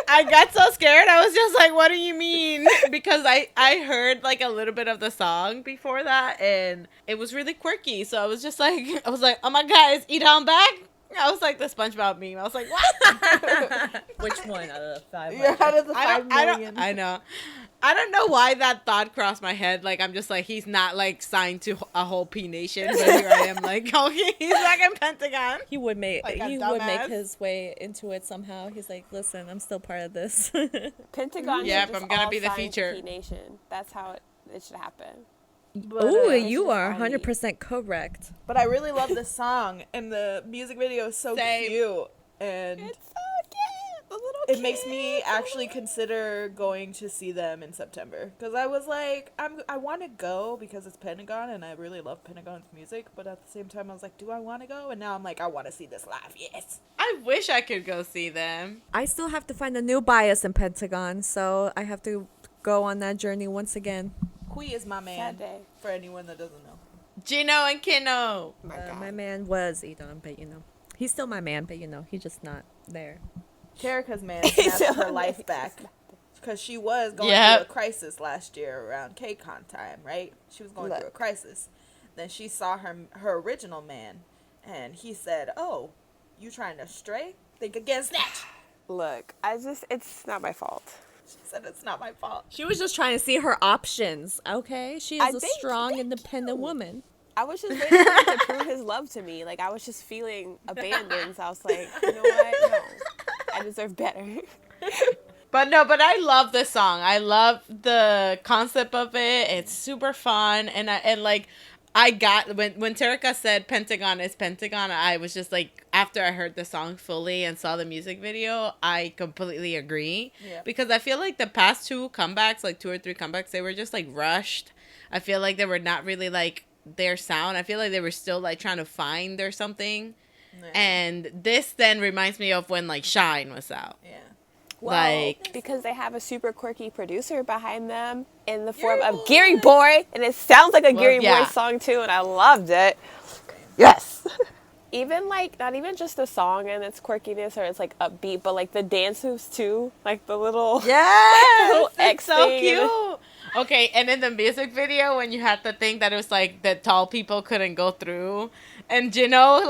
[SPEAKER 1] I got so scared. I was just like, what do you mean? Because I heard like a little bit of the song before that and it was really quirky. So I was just like, oh my God, is Edom back? I was like the SpongeBob meme. I was like, what?
[SPEAKER 3] Which one out of the 5?
[SPEAKER 2] Yeah, out of the 5 million.
[SPEAKER 1] I know. I don't know why that thought crossed my head. Like, I'm just like, he's not, like, signed to a whole PNATION. But here I am, like, okay, he's back in Pentagon.
[SPEAKER 3] He would make
[SPEAKER 1] Like a
[SPEAKER 3] he would make
[SPEAKER 1] dumbass.
[SPEAKER 3] his way into it somehow. He's like, listen, I'm still part of this.
[SPEAKER 4] Pentagon.
[SPEAKER 1] Yep,
[SPEAKER 4] should just
[SPEAKER 1] I'm gonna
[SPEAKER 4] all
[SPEAKER 1] be the
[SPEAKER 4] sign to
[SPEAKER 1] feature.
[SPEAKER 4] P-Nation. That's how it should happen.
[SPEAKER 2] But,
[SPEAKER 3] Ooh,
[SPEAKER 2] uh,
[SPEAKER 3] you
[SPEAKER 4] just
[SPEAKER 3] are
[SPEAKER 4] funny.
[SPEAKER 3] 100% correct.
[SPEAKER 2] but I really love the song, and the music video is so
[SPEAKER 1] Same.
[SPEAKER 2] cute. And
[SPEAKER 4] It's so cute. The little
[SPEAKER 2] it makes me
[SPEAKER 4] kids.
[SPEAKER 2] actually consider going to see them in September. Because I was like, I want to go because it's Pentagon, and I really love Pentagon's music. But at the same time, I was like, do I want to go? And now I'm like, I want to see this live. Yes.
[SPEAKER 1] I wish I could go see them.
[SPEAKER 3] I still have to find a new bias in Pentagon, so I have to go on that journey once again.
[SPEAKER 2] Kui is my man,
[SPEAKER 4] Sad day.
[SPEAKER 2] for anyone that doesn't know.
[SPEAKER 1] Gino and Kino.
[SPEAKER 4] My God.
[SPEAKER 3] My man was Edon, but he's still my man, but he's just not there.
[SPEAKER 2] Terica's man snatched her life back. Because she was going
[SPEAKER 1] Yep.
[SPEAKER 2] through a crisis last year around KCON time, right? She was going through a crisis. Then she saw her original man, and he said, oh, you trying to stray? Think again, snatch.
[SPEAKER 4] Look, it's not my fault.
[SPEAKER 2] She said, it's not my fault.
[SPEAKER 3] She was just trying to see her options, okay? She
[SPEAKER 4] I
[SPEAKER 3] is a
[SPEAKER 4] think-
[SPEAKER 3] strong,
[SPEAKER 4] thank
[SPEAKER 3] independent
[SPEAKER 4] you.
[SPEAKER 3] woman.
[SPEAKER 4] I was just waiting for him to prove his love to me. Like, I was just feeling abandoned. So I was like, you know what? No. I deserve better.
[SPEAKER 1] But I love this song. I love the concept of it. It's super fun. And I got, when Terica said Pentagon is Pentagon, I was just like, after I heard the song fully and saw the music video, I completely agree.
[SPEAKER 2] Yeah.
[SPEAKER 1] Because I feel like the past 2 comebacks, like 2 or 3 comebacks, they were just like rushed. I feel like they were not really like their sound. I feel like they were still like trying to find their something.
[SPEAKER 2] Yeah.
[SPEAKER 1] And this then reminds me of when like Shine was out.
[SPEAKER 2] Yeah.
[SPEAKER 1] Like,
[SPEAKER 4] Because they have a super quirky producer behind them in the form of Gary Boy. And it sounds like a Gary
[SPEAKER 1] yeah.
[SPEAKER 4] Boy song, too. And I loved it. Yes. Even, like, not even just the song and its quirkiness or it's, like, upbeat, but, like, the dance moves, too. Like, the little...
[SPEAKER 1] yes,
[SPEAKER 4] Little
[SPEAKER 1] it's
[SPEAKER 4] X
[SPEAKER 1] so
[SPEAKER 4] thing.
[SPEAKER 1] cute. Okay, and in the music video, when you had the thing that it was like the tall people couldn't go through, and Gino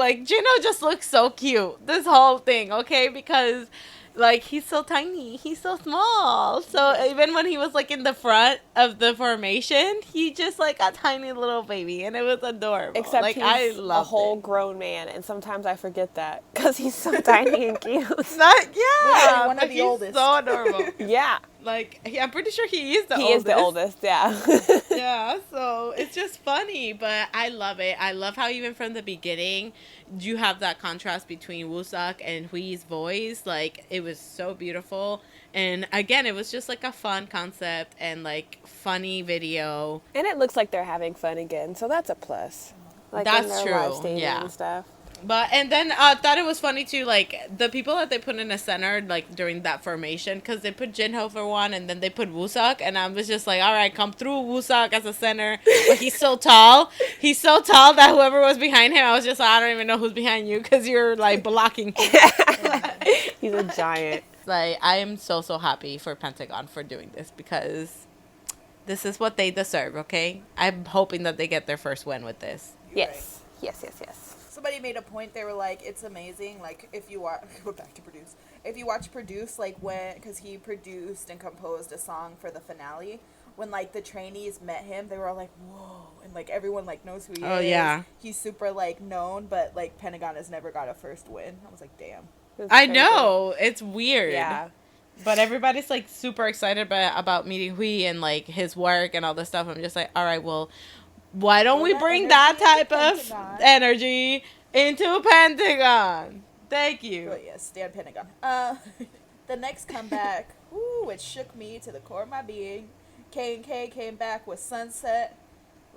[SPEAKER 1] just looks so cute. This whole thing, okay, because like he's so tiny, he's so small. So even when he was like in the front of the formation, he just like a tiny little baby, and it was adorable.
[SPEAKER 4] Except
[SPEAKER 1] like
[SPEAKER 4] he's
[SPEAKER 1] I love
[SPEAKER 4] a whole grown man, and sometimes I forget that because he's so tiny and cute.
[SPEAKER 1] Not, yeah,
[SPEAKER 2] Literally one of
[SPEAKER 1] but
[SPEAKER 2] the
[SPEAKER 1] he's
[SPEAKER 2] oldest.
[SPEAKER 1] so adorable.
[SPEAKER 4] Yeah,
[SPEAKER 1] Like I'm pretty sure he is the
[SPEAKER 4] he
[SPEAKER 1] oldest.
[SPEAKER 4] is the oldest. Yeah.
[SPEAKER 1] Yeah, so it's just funny, but I love it. I love how even from the beginning, you have that contrast between Wooseok and Hui's voice. Like, it was so beautiful. And again, it was just like a fun concept and like funny video.
[SPEAKER 4] And it looks like they're having fun again, so that's a plus. Like
[SPEAKER 1] That's
[SPEAKER 4] in their
[SPEAKER 1] true,
[SPEAKER 4] live stadium
[SPEAKER 1] yeah.
[SPEAKER 4] and stuff.
[SPEAKER 1] But, and then I thought it was funny too, like, the people that they put in the center, like, during that formation, because they put Jinho for one, and then they put Wooseok, and I was just like, all right, come through Wooseok as a center, but he's so tall. He's so tall that whoever was behind him, I was just like, I don't even know who's behind you, because you're, like, blocking him.
[SPEAKER 4] He's a giant.
[SPEAKER 1] Like, I am so, so happy for Pentagon for doing this, because this is what they deserve, okay? I'm hoping that they get their first win with this.
[SPEAKER 4] Yes. Yes, yes, yes.
[SPEAKER 2] Somebody made a point. They were like, "It's amazing." Like, if you watch, go back to Produce. If you watch Produce, like because he produced and composed a song for the finale. When like the trainees met him, they were all like, "Whoa!" And like everyone like knows who he is.
[SPEAKER 1] Oh, yeah.
[SPEAKER 2] He's super like known, but like Pentagon has never got a first win. I was like, "Damn."
[SPEAKER 4] It's
[SPEAKER 1] I
[SPEAKER 4] crazy.
[SPEAKER 1] know, it's weird.
[SPEAKER 4] Yeah.
[SPEAKER 1] But everybody's like super excited about meeting Hui and like his work and all this stuff. I'm just like, all right, well, why don't we
[SPEAKER 2] that
[SPEAKER 1] bring that
[SPEAKER 2] energy
[SPEAKER 1] type
[SPEAKER 2] into
[SPEAKER 1] of
[SPEAKER 2] Pentagon.
[SPEAKER 1] energy into Pentagon? Thank you.
[SPEAKER 2] But yes, stand Pentagon. The next comeback, ooh, it shook me to the core of my being. KNK came back with Sunset.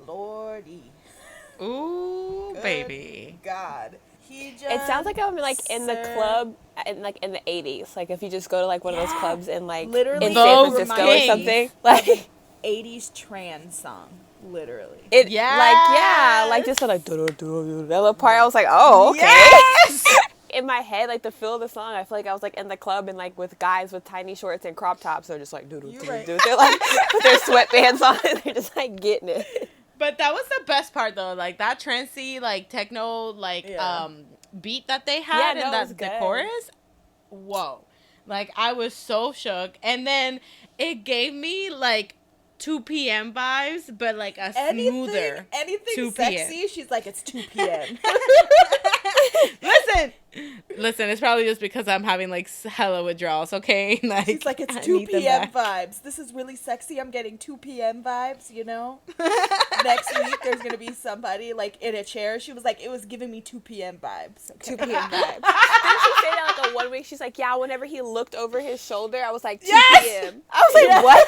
[SPEAKER 2] Lordy.
[SPEAKER 1] Ooh,
[SPEAKER 2] Good
[SPEAKER 1] baby.
[SPEAKER 2] God. He just
[SPEAKER 4] It sounds like I'm like in the club in like in the 80s. Like if you just go to like one of those clubs in like
[SPEAKER 2] Literally
[SPEAKER 4] in
[SPEAKER 1] Vogue
[SPEAKER 4] San Francisco or
[SPEAKER 1] Kings.
[SPEAKER 4] something. Like
[SPEAKER 2] 80s trans song. Literally.
[SPEAKER 4] it
[SPEAKER 1] Yes.
[SPEAKER 4] like yeah, like just like that little part. I was like, "Oh, okay."
[SPEAKER 1] Yes!
[SPEAKER 4] In my head, like the feel of the song, I feel like I was like in the club and like with guys with tiny shorts and crop tops. They're just like doo doo
[SPEAKER 2] You're
[SPEAKER 4] doo
[SPEAKER 2] right.
[SPEAKER 4] doo. They're like with their sweatbands on. And they're just like getting it.
[SPEAKER 1] But that was the best part though. Like that trancey, like techno, like
[SPEAKER 2] Yeah.
[SPEAKER 1] beat that they had
[SPEAKER 4] Yeah,
[SPEAKER 1] in
[SPEAKER 4] no, it was
[SPEAKER 1] the
[SPEAKER 4] good.
[SPEAKER 1] chorus, whoa. Like, I was so shook. And then it gave me, like, 2 p.m. vibes, but, like, a smoother
[SPEAKER 2] anything
[SPEAKER 1] 2
[SPEAKER 2] sexy,
[SPEAKER 1] p.m.
[SPEAKER 2] she's like, it's 2 p.m.
[SPEAKER 1] Listen, it's probably just because I'm having, like, hella withdrawals, okay? Like,
[SPEAKER 2] She's like, it's
[SPEAKER 1] I
[SPEAKER 2] 2
[SPEAKER 1] need them
[SPEAKER 2] p.m.
[SPEAKER 1] back.
[SPEAKER 2] vibes. This is really sexy. I'm getting 2 p.m. vibes, you know? Next week, there's going to be somebody, like, in a chair. She was like, it was giving me 2 p.m. vibes. Okay.
[SPEAKER 4] 2 p.m. vibes. Didn't she say that like a 1 week? She's like, yeah, whenever he looked over his shoulder, I was like, 2 p.m. I was like, what?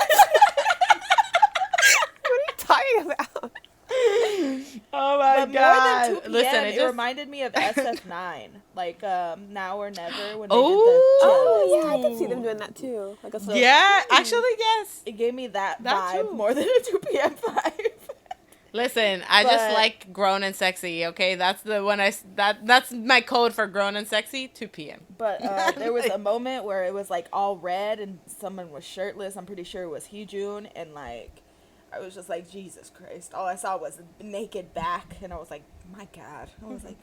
[SPEAKER 4] What are you talking about?
[SPEAKER 1] Oh my
[SPEAKER 2] But
[SPEAKER 1] god!
[SPEAKER 2] more than 2 p.m.,
[SPEAKER 1] Listen,
[SPEAKER 2] it reminded me of SF9. Like, Now or Never, when they
[SPEAKER 4] Oh,
[SPEAKER 2] did the
[SPEAKER 4] yeah, I could see them doing that too. Like a slow.
[SPEAKER 1] yeah, actually, yes.
[SPEAKER 2] It gave me that
[SPEAKER 1] That
[SPEAKER 2] vibe
[SPEAKER 1] too.
[SPEAKER 2] more than a 2 p.m. vibe.
[SPEAKER 1] Listen, I just
[SPEAKER 2] But-
[SPEAKER 1] like grown and sexy. Okay, that's the one that's my code for grown and sexy. 2 p.m.
[SPEAKER 2] But there was a moment where it was like all red and someone was shirtless. I'm pretty sure it was Heejun, and like I was just like, Jesus Christ. All I saw was a naked back, and I was like, my God. I was like,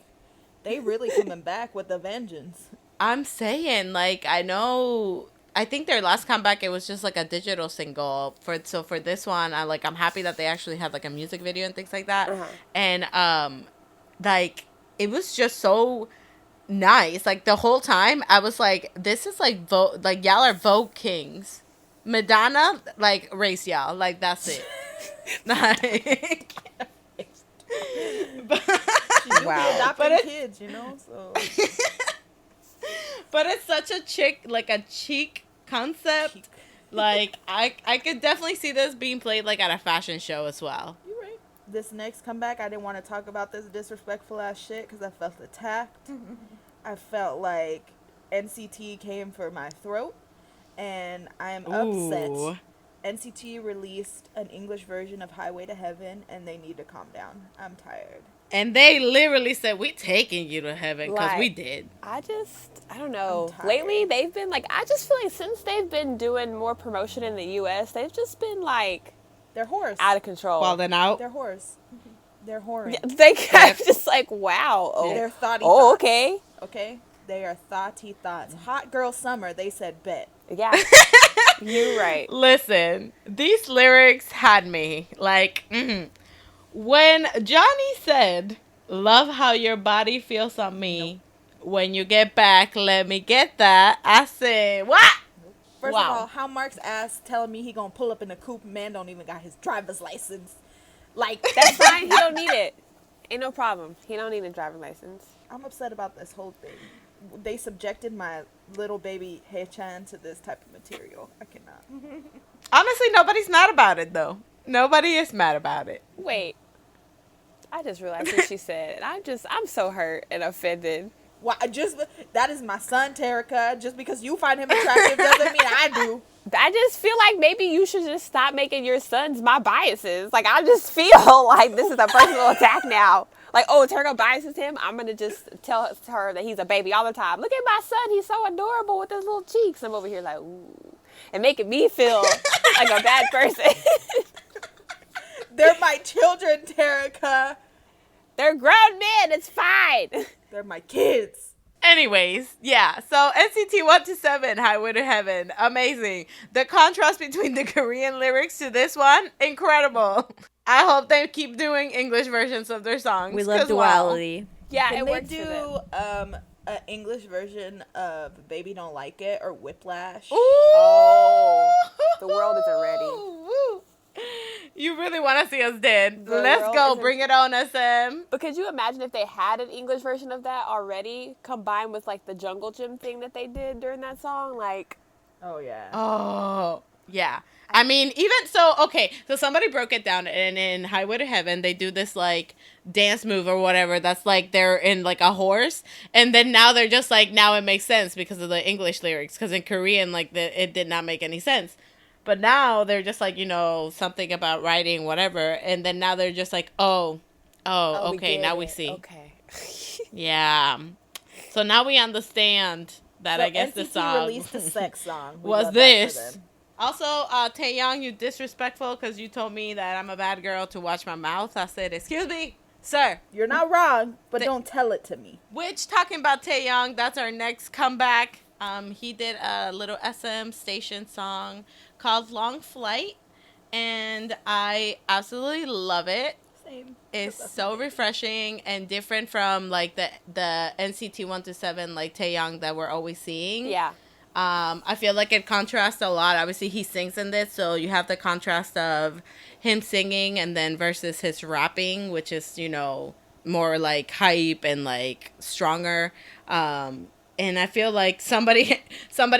[SPEAKER 2] they really coming back with a vengeance.
[SPEAKER 1] I'm saying, like, I think their last comeback, it was just like a digital single. For this one, I'm happy that they actually had like a music video and things like that.
[SPEAKER 4] Uh-huh.
[SPEAKER 1] And like it was just so nice. Like the whole time I was like, this is like like y'all are Vogue kings. Madonna, like, race y'all. Like, that's it. Like,
[SPEAKER 2] She's
[SPEAKER 1] wow.
[SPEAKER 2] adopting kids, you know? So
[SPEAKER 1] but it's such a cheek concept. Like, I could definitely see this being played, like, at a fashion show as well.
[SPEAKER 2] you're right. This next comeback, I didn't want to talk about this disrespectful ass shit because I felt attacked. I felt like NCT came for my throat, and I am upset.
[SPEAKER 1] Ooh.
[SPEAKER 2] NCT released an English version of Highway to Heaven, and they need to calm down. I'm tired.
[SPEAKER 1] And they literally said, we taking you to heaven, because we
[SPEAKER 4] Like,
[SPEAKER 1] did.
[SPEAKER 4] I don't know.
[SPEAKER 2] I'm tired.
[SPEAKER 4] Lately, they've been like, I just feel like since they've been doing more promotion in the U.S., they've just been like
[SPEAKER 2] They're whores.
[SPEAKER 4] out of control.
[SPEAKER 1] Falling out.
[SPEAKER 2] They're whores. They're whoring.
[SPEAKER 4] Yeah, they kept just like, wow. Oh,
[SPEAKER 2] They're thoughty
[SPEAKER 4] oh
[SPEAKER 2] thoughts.
[SPEAKER 4] okay.
[SPEAKER 2] Okay? They are thoughty thoughts. Hot girl summer, they said bet.
[SPEAKER 4] Yeah. You're right.
[SPEAKER 1] Listen, these lyrics had me. Like, when Johnny said, love how your body feels on me. When you get back, let me get that. I said, what?
[SPEAKER 2] First
[SPEAKER 1] Wow.
[SPEAKER 2] of all, how Mark's ass telling me he gonna pull up in a coupe, man don't even got his driver's license. Like,
[SPEAKER 4] That's fine. He don't need it. Ain't no problem. He don't need a driving license.
[SPEAKER 2] I'm upset about this whole thing. They subjected my little baby Hye-chan to this type of material. I cannot.
[SPEAKER 1] Honestly, nobody's mad about it, though. Nobody is mad about it.
[SPEAKER 4] Wait. I just realized what she said. I'm so hurt and offended.
[SPEAKER 2] Why? That is my son, Terica. Just because you find him attractive doesn't mean I do.
[SPEAKER 4] I just feel like maybe you should just stop making your sons my biases. Like, I just feel like this is a personal attack now. Like, oh, Turco biases him. I'm going to just tell her that he's a baby all the time. Look at my son. He's so adorable with his little cheeks. I'm over here like, ooh. And making me feel like a bad person.
[SPEAKER 2] They're my children, Terica.
[SPEAKER 4] They're grown men. It's fine.
[SPEAKER 2] They're my kids.
[SPEAKER 1] Anyways, yeah. So NCT 127, Highway to Heaven, amazing. The contrast between the Korean lyrics to this one, incredible. I hope they keep doing English versions of their songs.
[SPEAKER 3] We love
[SPEAKER 1] 'cause, wow.
[SPEAKER 3] duality.
[SPEAKER 4] Yeah,
[SPEAKER 2] Can
[SPEAKER 4] it
[SPEAKER 2] they
[SPEAKER 4] works for them.
[SPEAKER 2] do an English version of Baby Don't Like It or Whiplash?
[SPEAKER 1] Ooh.
[SPEAKER 4] Oh, the world isn't ready.
[SPEAKER 1] Woo. You really want to see us dead.
[SPEAKER 4] The
[SPEAKER 1] Let's
[SPEAKER 4] world
[SPEAKER 1] go.
[SPEAKER 4] isn't-
[SPEAKER 1] Bring it on, SM.
[SPEAKER 4] But could you imagine if they had an English version of that already, combined with like the jungle gym thing that they did during that song? Like,
[SPEAKER 2] Oh, yeah.
[SPEAKER 1] Oh, yeah. I mean, even so, okay, so somebody broke it down, and in Highway to Heaven, they do this, like, dance move or whatever that's, like, they're in, like, a horse, and then now they're just, like, now it makes sense because of the English lyrics, because in Korean, like, it did not make any sense. But now they're just, like, you know, something about writing, whatever, and then now they're just, like, oh,
[SPEAKER 4] we
[SPEAKER 1] okay,
[SPEAKER 4] get
[SPEAKER 1] now we
[SPEAKER 4] it.
[SPEAKER 1] see.
[SPEAKER 4] Okay.
[SPEAKER 1] Yeah. So now we understand that,
[SPEAKER 2] So
[SPEAKER 1] I guess, the
[SPEAKER 2] NCT
[SPEAKER 1] song
[SPEAKER 2] released a sex song. We
[SPEAKER 1] was
[SPEAKER 2] love that for
[SPEAKER 1] this.
[SPEAKER 2] them.
[SPEAKER 1] Also, Taeyong, you disrespectful because you told me that I'm a bad girl to watch my mouth. I said, excuse me, Sir.
[SPEAKER 2] You're not wrong, but don't tell it to me.
[SPEAKER 1] Which, talking about Taeyong, that's our next comeback. He did a little SM station song called Long Flight, and I absolutely love it.
[SPEAKER 2] Same.
[SPEAKER 1] It's so refreshing and different from like the NCT 127 like Taeyong that we're always seeing.
[SPEAKER 4] Yeah.
[SPEAKER 1] I feel like it contrasts a lot. Obviously, he sings in this, so you have the contrast of him singing and then versus his rapping, which is, you know, more like hype and like stronger. And I feel like somebody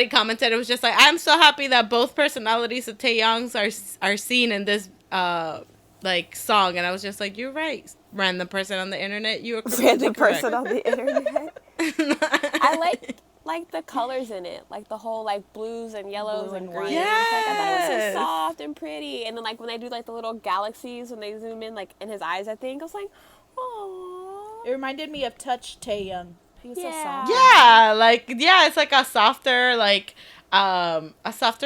[SPEAKER 1] commented, it was just like, I'm so happy that both personalities of Taeyong's are seen in this like song. And I was just like, you're right, random person on the internet. You are
[SPEAKER 4] random person on the internet. I like the colors in it, like the whole like blues and yellows and greens.
[SPEAKER 1] Yes.
[SPEAKER 4] Like, I thought it was so soft and pretty. And then like when they do like the little galaxies when they zoom in, like in his eyes, I think I was like, oh.
[SPEAKER 2] It reminded me of Touch Taeyong. He was so soft.
[SPEAKER 1] Yeah, like it's like a softer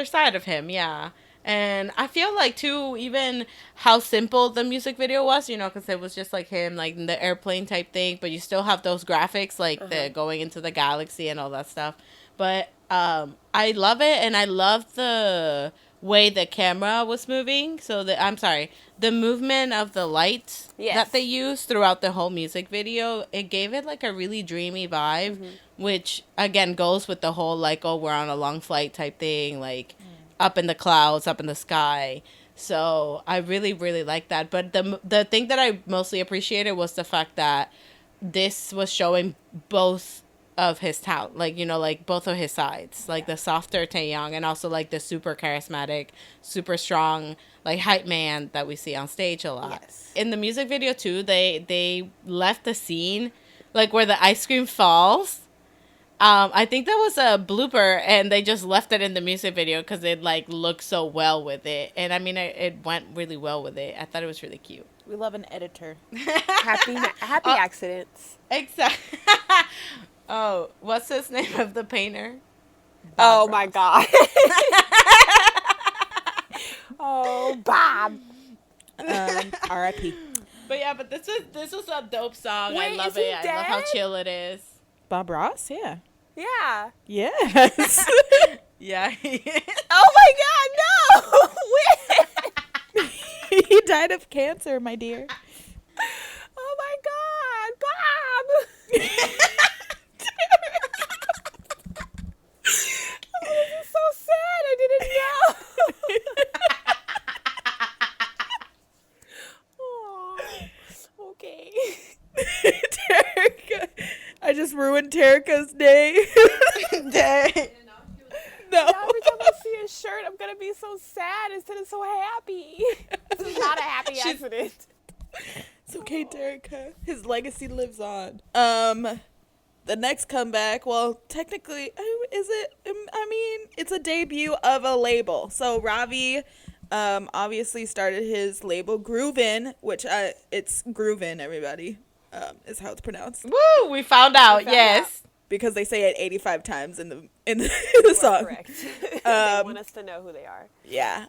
[SPEAKER 1] side of him. Yeah. And I feel like, too, even how simple the music video was, you know, because it was just like him, like in the airplane type thing, but you still have those graphics, like the going into the galaxy and all that stuff. But I love it, and I love the way the camera was moving. So, the movement of the lights that they used throughout the whole music video, it gave it like a really dreamy vibe, which, again, goes with the whole, like, oh, we're on a long flight type thing, like... up in the clouds, up in the sky. So I really, really like that. But the thing that I mostly appreciated was the fact that this was showing both of his talent, like, you know, like both of his sides, like the softer Taeyong and also like the super charismatic, super strong, like hype man that we see on stage a lot.
[SPEAKER 2] Yes.
[SPEAKER 1] In the music video too, they left the scene like where the ice cream falls. I think that was a blooper, and they just left it in the music video because it like looked so well with it. And I mean, it went really well with it. I thought it was really cute.
[SPEAKER 2] We love an editor.
[SPEAKER 4] Happy accidents.
[SPEAKER 1] Exactly. Oh, what's his name of the painter?
[SPEAKER 4] Bob my God. Oh, Bob.
[SPEAKER 2] R.I.P.
[SPEAKER 1] But yeah, but this was a dope song.
[SPEAKER 4] Wait,
[SPEAKER 1] I love
[SPEAKER 4] is he
[SPEAKER 1] it. I love how
[SPEAKER 4] dead?
[SPEAKER 1] chill it is.
[SPEAKER 2] Bob Ross? Yeah.
[SPEAKER 4] Yeah.
[SPEAKER 2] Yes.
[SPEAKER 1] Yeah.
[SPEAKER 4] Oh my God, no! When?
[SPEAKER 2] He died of cancer, my dear.
[SPEAKER 4] Oh my God, Bob! Oh, this is so sad. I didn't know. Oh, okay.
[SPEAKER 2] Terica. I just ruined Terica's day.
[SPEAKER 1] Day.
[SPEAKER 2] No.
[SPEAKER 4] Now every time I see his shirt, I'm gonna be so sad instead of so happy. This is not a happy accident.
[SPEAKER 2] It's okay, Terica. His legacy lives on. The next comeback, well, technically, is it? I mean, it's a debut of a label. So Ravi, obviously started his label Groovin, which it's Groovin, everybody, is how it's pronounced.
[SPEAKER 1] Woo! We found out. Yes.
[SPEAKER 2] Because they say it 85 times in the song.
[SPEAKER 4] Correct. They want us to know who they are.
[SPEAKER 2] Yeah.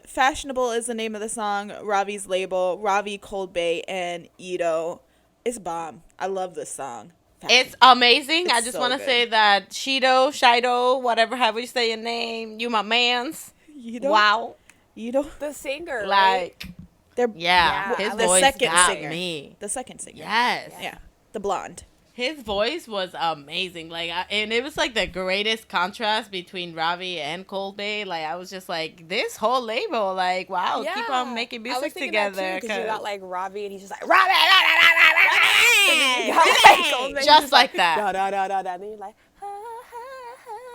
[SPEAKER 2] Fashionable is the name of the song. Ravi's label. Ravi, Cold Bay, and Xydo. It's bomb. I love this song.
[SPEAKER 1] It's amazing.
[SPEAKER 2] It's
[SPEAKER 1] I just
[SPEAKER 2] so
[SPEAKER 1] want to
[SPEAKER 2] good.
[SPEAKER 1] say that Xydo, whatever, however you say your name, you my mans.
[SPEAKER 2] Xydo?
[SPEAKER 1] Wow.
[SPEAKER 2] Xydo?
[SPEAKER 4] The singer, right?
[SPEAKER 1] Like,
[SPEAKER 2] They're
[SPEAKER 1] yeah,
[SPEAKER 4] Yeah,
[SPEAKER 1] his
[SPEAKER 2] the
[SPEAKER 1] voice
[SPEAKER 2] second
[SPEAKER 1] got
[SPEAKER 2] singer.
[SPEAKER 1] me.
[SPEAKER 2] The second singer.
[SPEAKER 1] Yes.
[SPEAKER 2] Yeah. The blonde.
[SPEAKER 1] His voice was amazing. Like, and it was like the greatest contrast between Ravi and Cold Bay. Like, I was just like, this whole label, like, wow, keep on making
[SPEAKER 4] I was
[SPEAKER 1] music
[SPEAKER 4] thinking
[SPEAKER 1] together.
[SPEAKER 4] that too, because you got like Ravi and he's just like Ravi,
[SPEAKER 1] Hey, just like that.
[SPEAKER 4] da da da da da, and then you're like,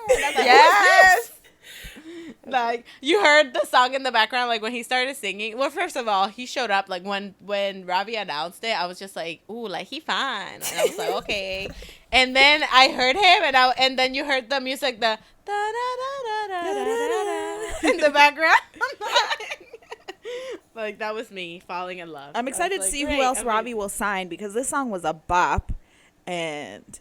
[SPEAKER 1] Yes. Like, you heard the song in the background, like, when he started singing. Well, first of all, he showed up, like, when Ravi announced it, I was just like, ooh, like, he fine. And I was like, okay. And then I heard him, and then you heard the music, the da-da-da-da-da-da-da in the background. Like, that was me falling in love.
[SPEAKER 2] I'm excited to
[SPEAKER 1] like,
[SPEAKER 2] see
[SPEAKER 1] great,
[SPEAKER 2] who else
[SPEAKER 1] amazing.
[SPEAKER 2] Ravi will sign, because this song was a bop. And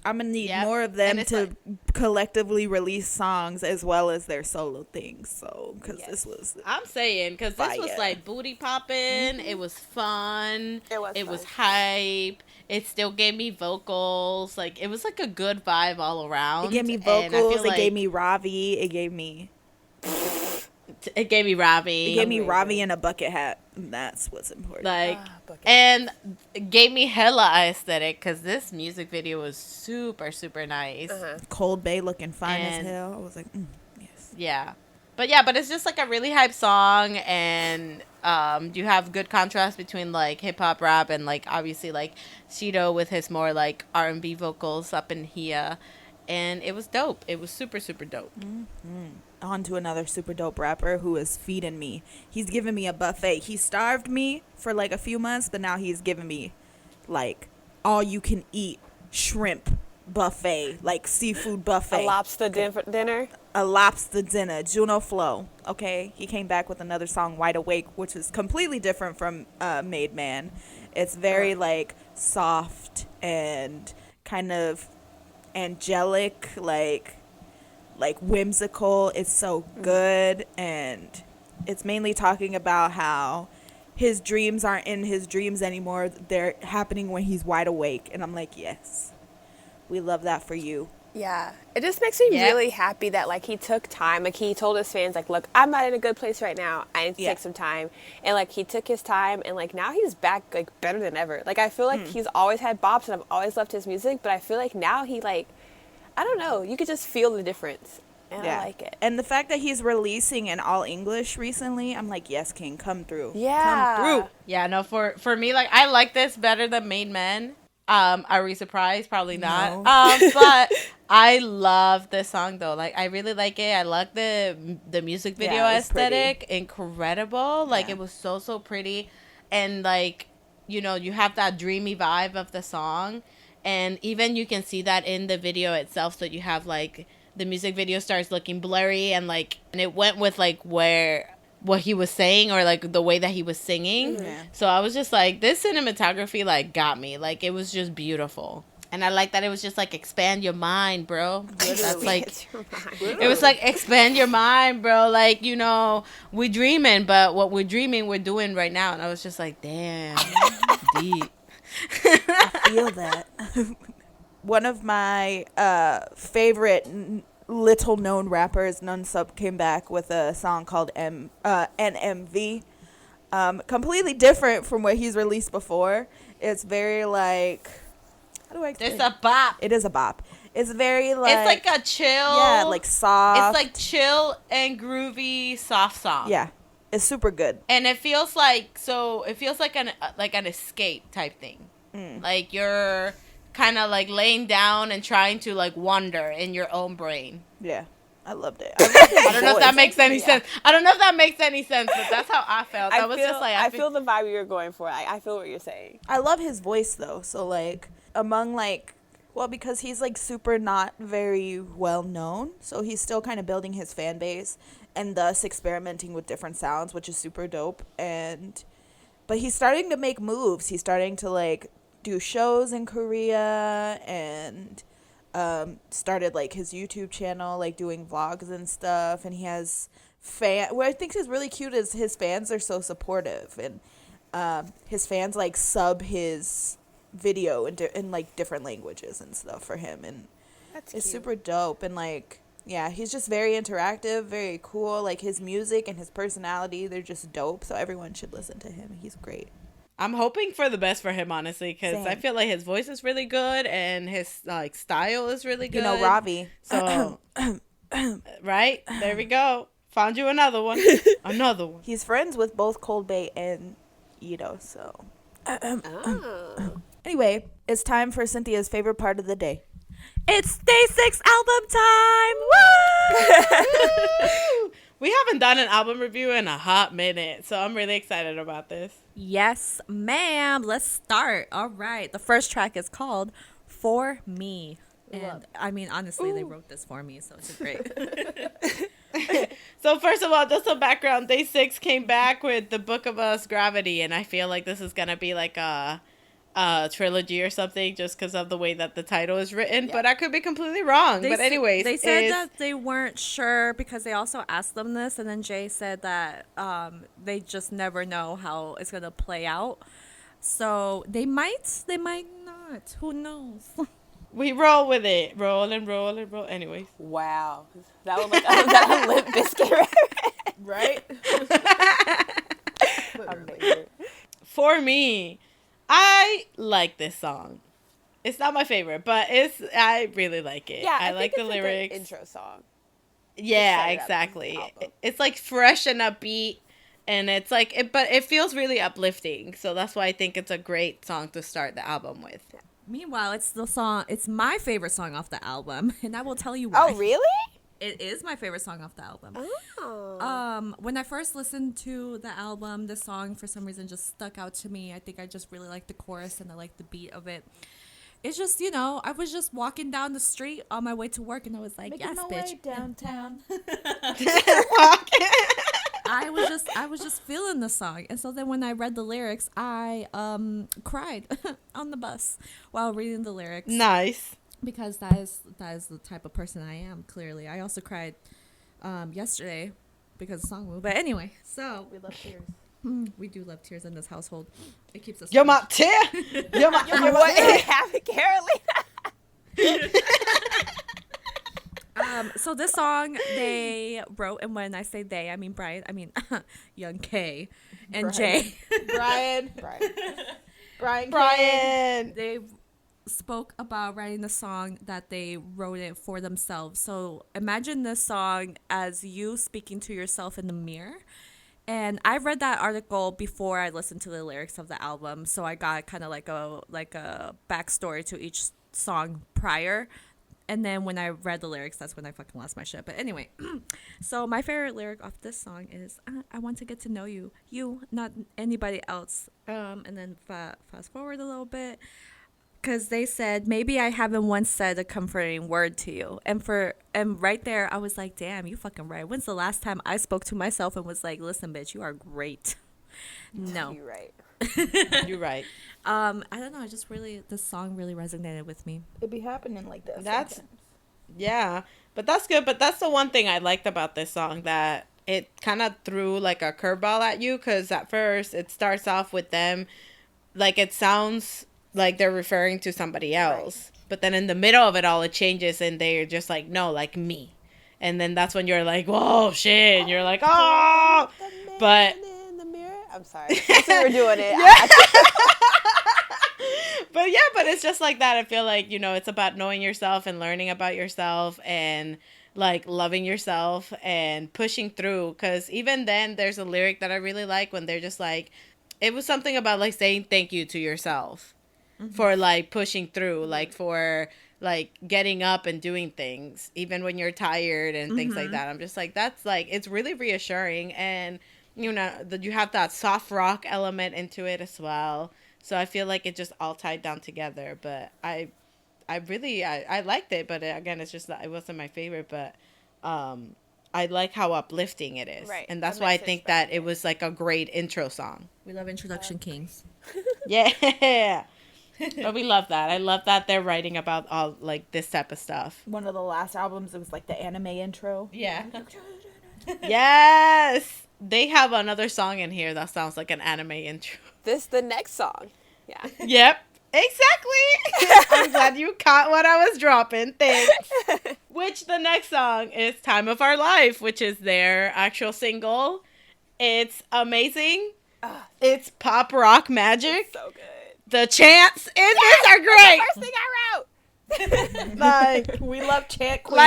[SPEAKER 2] I'm gonna need
[SPEAKER 1] Yep.
[SPEAKER 2] more of them
[SPEAKER 1] And
[SPEAKER 2] to
[SPEAKER 1] it's
[SPEAKER 2] collectively release songs as well as their solo things. So, because this was
[SPEAKER 1] I'm saying, because this was
[SPEAKER 2] fire.
[SPEAKER 1] like booty popping. It was fun.
[SPEAKER 4] It was fun.
[SPEAKER 1] hype. It still gave me vocals. Like, it was like a good vibe all around.
[SPEAKER 2] It gave me
[SPEAKER 1] And I feel
[SPEAKER 2] vocals. It
[SPEAKER 1] like
[SPEAKER 2] gave me Ravi. It gave me
[SPEAKER 1] Ravi.
[SPEAKER 2] It gave me
[SPEAKER 4] Amazing.
[SPEAKER 2] Ravi in a bucket hat. And that's what's important.
[SPEAKER 1] Like,
[SPEAKER 4] bucket
[SPEAKER 1] and it gave me hella aesthetic because this music video was super, super nice.
[SPEAKER 2] Cold Bay looking fine
[SPEAKER 1] And-
[SPEAKER 2] as hell. I was like, yes.
[SPEAKER 1] Yeah. But it's just like a really hype song, and you have good contrast between like hip hop rap and like obviously like Xydo with his more like R&B vocals up in here, and it was dope. It was super, super dope.
[SPEAKER 2] On to another super dope rapper who is feeding me. He's giving me a buffet. He starved me for like a few months, but now he's giving me like all you can eat shrimp buffet, like seafood buffet.
[SPEAKER 4] A lobster dinner.
[SPEAKER 2] A lobster dinner. Junoflo. Okay, he came back with another song, Wide Awake, which is completely different from Made Man. It's very like soft and kind of angelic, like whimsical. It's so good, and it's mainly talking about how his dreams aren't in his dreams anymore. They're happening when he's wide awake, and I'm like, yes, we love that for you.
[SPEAKER 4] Yeah, it just makes me really happy that like he took time. Like he told his fans like, look, I'm not in a good place right now. I need to take some time. And like he took his time, and like now he's back like better than ever. Like I feel like he's always had bops, and I've always loved his music, but I feel like now he like, I don't know, you could just feel the difference. And I like it.
[SPEAKER 2] And the fact that he's releasing in all English recently, I'm like, yes, King, come through.
[SPEAKER 4] Yeah.
[SPEAKER 2] Come through.
[SPEAKER 1] Yeah, no, for me, like, I like this better than Made Men. Are we surprised? Probably not.
[SPEAKER 2] No.
[SPEAKER 1] But I love this song though. Like, I really like it. I like the music video
[SPEAKER 2] Yeah, it's
[SPEAKER 1] aesthetic. Incredible. Like, it was so pretty, and like, you know, you have that dreamy vibe of the song, and even you can see that in the video itself. So you have like the music video starts looking blurry, and like, and it went with like what he was saying, or like the way that he was singing. So I was just like, this cinematography like got me. Like, it was just beautiful, and I like that it was just like expand your mind, bro. That's like, it was like expand your mind, bro. Like, you know, we dreaming, but what we're dreaming we're doing right now. And I was just like, damn, deep.
[SPEAKER 2] I feel that. One of my favorite little known rappers, NUNSSEOP, came back with a song called NMV. Completely different from what he's released before. It's very like, how do I explain?
[SPEAKER 1] It's a bop.
[SPEAKER 2] It is a bop. It's very like,
[SPEAKER 1] It's like a chill.
[SPEAKER 2] yeah, like soft.
[SPEAKER 1] It's like chill and groovy soft song.
[SPEAKER 2] yeah, it's super good.
[SPEAKER 1] And it feels like, an escape type thing. Like you're kind of like laying down and trying to like wander in your own brain.
[SPEAKER 2] Yeah, I loved it.
[SPEAKER 1] I don't know if that makes any sense. I don't know if that makes any sense, but that's how I felt. I was just like,
[SPEAKER 4] I feel the vibe you're going for. I feel what you're saying.
[SPEAKER 2] I love his voice though. So like among like, well, because he's like super not very well known, so he's still kind of building his fan base and thus experimenting with different sounds, which is super dope. But he's starting to make moves. He's starting to like do shows in Korea, and started like his YouTube channel, like doing vlogs and stuff. And he has what I think is really cute is his fans are so supportive, and his fans like sub his video in like different languages and stuff for him, and
[SPEAKER 4] That's
[SPEAKER 2] it's
[SPEAKER 4] cute.
[SPEAKER 2] super dope. And like, yeah, he's just very interactive, very cool. Like his music and his personality, they're just dope. So everyone should listen to him. He's great.
[SPEAKER 1] I'm hoping for the best for him, honestly, because I
[SPEAKER 2] Same.
[SPEAKER 1] feel like his voice is really good and his like style is really good.
[SPEAKER 2] You know, Ravi.
[SPEAKER 1] So, right? There we go. Found you another one. Another one.
[SPEAKER 2] He's friends with both Cold Bay and Xydo. So
[SPEAKER 4] Oh.
[SPEAKER 2] anyway, it's time for Cynthia's favorite part of the day.
[SPEAKER 3] It's DAY6 album time! Woo!
[SPEAKER 1] We haven't done an album review in a hot minute, so I'm really excited about this.
[SPEAKER 3] Yes, ma'am. Let's start. All right. The first track is called For Me. And I mean, honestly, they wrote this for me, so it's great.
[SPEAKER 1] So first of all, just some background. Day6 came back with the Book of Us Gravity, and I feel like this is gonna be like a trilogy or something just because of the way that the title is written, but I could be completely wrong. But anyways,
[SPEAKER 3] they said that they weren't sure because they also asked them this, and then Jay said that they just never know how it's gonna play out. So they might not. Who knows?
[SPEAKER 1] We roll with it. Roll and roll and roll. Anyways.
[SPEAKER 4] Wow. That was like a Limp Bizkit
[SPEAKER 2] Right?
[SPEAKER 4] record.
[SPEAKER 1] For me, I like this song. It's not my favorite, but I really like it.
[SPEAKER 4] Yeah,
[SPEAKER 1] I like the
[SPEAKER 4] it's
[SPEAKER 1] lyrics.
[SPEAKER 4] A good intro song.
[SPEAKER 1] Yeah, exactly. It's like fresh and upbeat, and it's like but it feels really uplifting. So that's why I think it's a great song to start the album with.
[SPEAKER 3] Meanwhile, it's my favorite song off the album, and I will tell you why.
[SPEAKER 4] Oh, really?
[SPEAKER 3] It is my favorite song off the album.
[SPEAKER 4] Oh.
[SPEAKER 3] When I first listened to the album, the song for some reason just stuck out to me. I think I just really liked the chorus and I liked the beat of it. It's just, I was just walking down the street on my way to work and I was like,
[SPEAKER 2] Making
[SPEAKER 3] yes,
[SPEAKER 2] my
[SPEAKER 3] bitch.
[SPEAKER 2] way downtown.
[SPEAKER 3] I was just feeling the song. And so then when I read the lyrics, I cried on the bus while reading the lyrics.
[SPEAKER 1] Nice.
[SPEAKER 3] Because that is the type of person I am, clearly. I also cried yesterday because of the song. But anyway, so
[SPEAKER 2] We love tears.
[SPEAKER 3] we do love tears in this household. It keeps us
[SPEAKER 1] You're my tear. You're my
[SPEAKER 4] What happened, Carolina?
[SPEAKER 3] So this song they wrote, and when I say they, I mean Brian, I mean Young K and Jay.
[SPEAKER 2] Brian.
[SPEAKER 3] They spoke about writing a song that they wrote it for themselves. So imagine this song as you speaking to yourself in the mirror. And I read that article before I listened to the lyrics of the album, so I got kind of like a backstory to each song prior. And then when I read the lyrics, that's when I fucking lost my shit. But anyway, so my favorite lyric off this song is, I want to get to know you, not anybody else. And then fast forward a little bit. Because they said, maybe I haven't once said a comforting word to you. And right there, I was like, damn, you fucking right. When's the last time I spoke to myself and was like, listen, bitch, you are great? No.
[SPEAKER 4] You're right.
[SPEAKER 1] You're right.
[SPEAKER 3] I don't know. This song really resonated with me.
[SPEAKER 2] It be happening like that.
[SPEAKER 1] That's
[SPEAKER 2] sometimes.
[SPEAKER 1] Yeah, but that's good. But that's the one thing I liked about this song, that it kind of threw like a curveball at you, because at first it starts off with them, like it sounds like they're referring to somebody else. Right. But then in the middle of it all, it changes and they're just like, no, like me. And then that's when you're like, whoa, shit. And you're like, oh. But
[SPEAKER 4] in the mirror. I'm sorry. Since we were doing it.
[SPEAKER 1] Yeah. But it's just like that. I feel like, it's about knowing yourself and learning about yourself and like loving yourself and pushing through. Because even then, there's a lyric that I really like when they're just like, it was something about like saying thank you to yourself. Mm-hmm. For like pushing through, like for like getting up and doing things even when you're tired and things like that. I'm just like, that's like, it's really reassuring, and that you have that soft rock element into it as well. So I feel like it just all tied down together. But I liked it, but again, it's just that it wasn't my favorite. But I like how uplifting it is,
[SPEAKER 4] right?
[SPEAKER 1] And that's why I think that it was like a great intro song.
[SPEAKER 3] We love introduction kings.
[SPEAKER 1] Yeah. But we love that. I love that they're writing about all like this type of stuff.
[SPEAKER 2] One of the last albums, it was like the anime intro.
[SPEAKER 1] Yeah. Yes. They have another song in here that sounds like an anime intro.
[SPEAKER 4] The next song. Yeah.
[SPEAKER 1] Yep. Exactly. I'm glad you caught what I was dropping. Thanks. Which the next song is Time of Our Life, which is their actual single. It's amazing. It's pop rock magic.
[SPEAKER 4] It's so good.
[SPEAKER 1] The chants in this are great.
[SPEAKER 4] First thing I wrote.
[SPEAKER 2] Like, we love chant queens.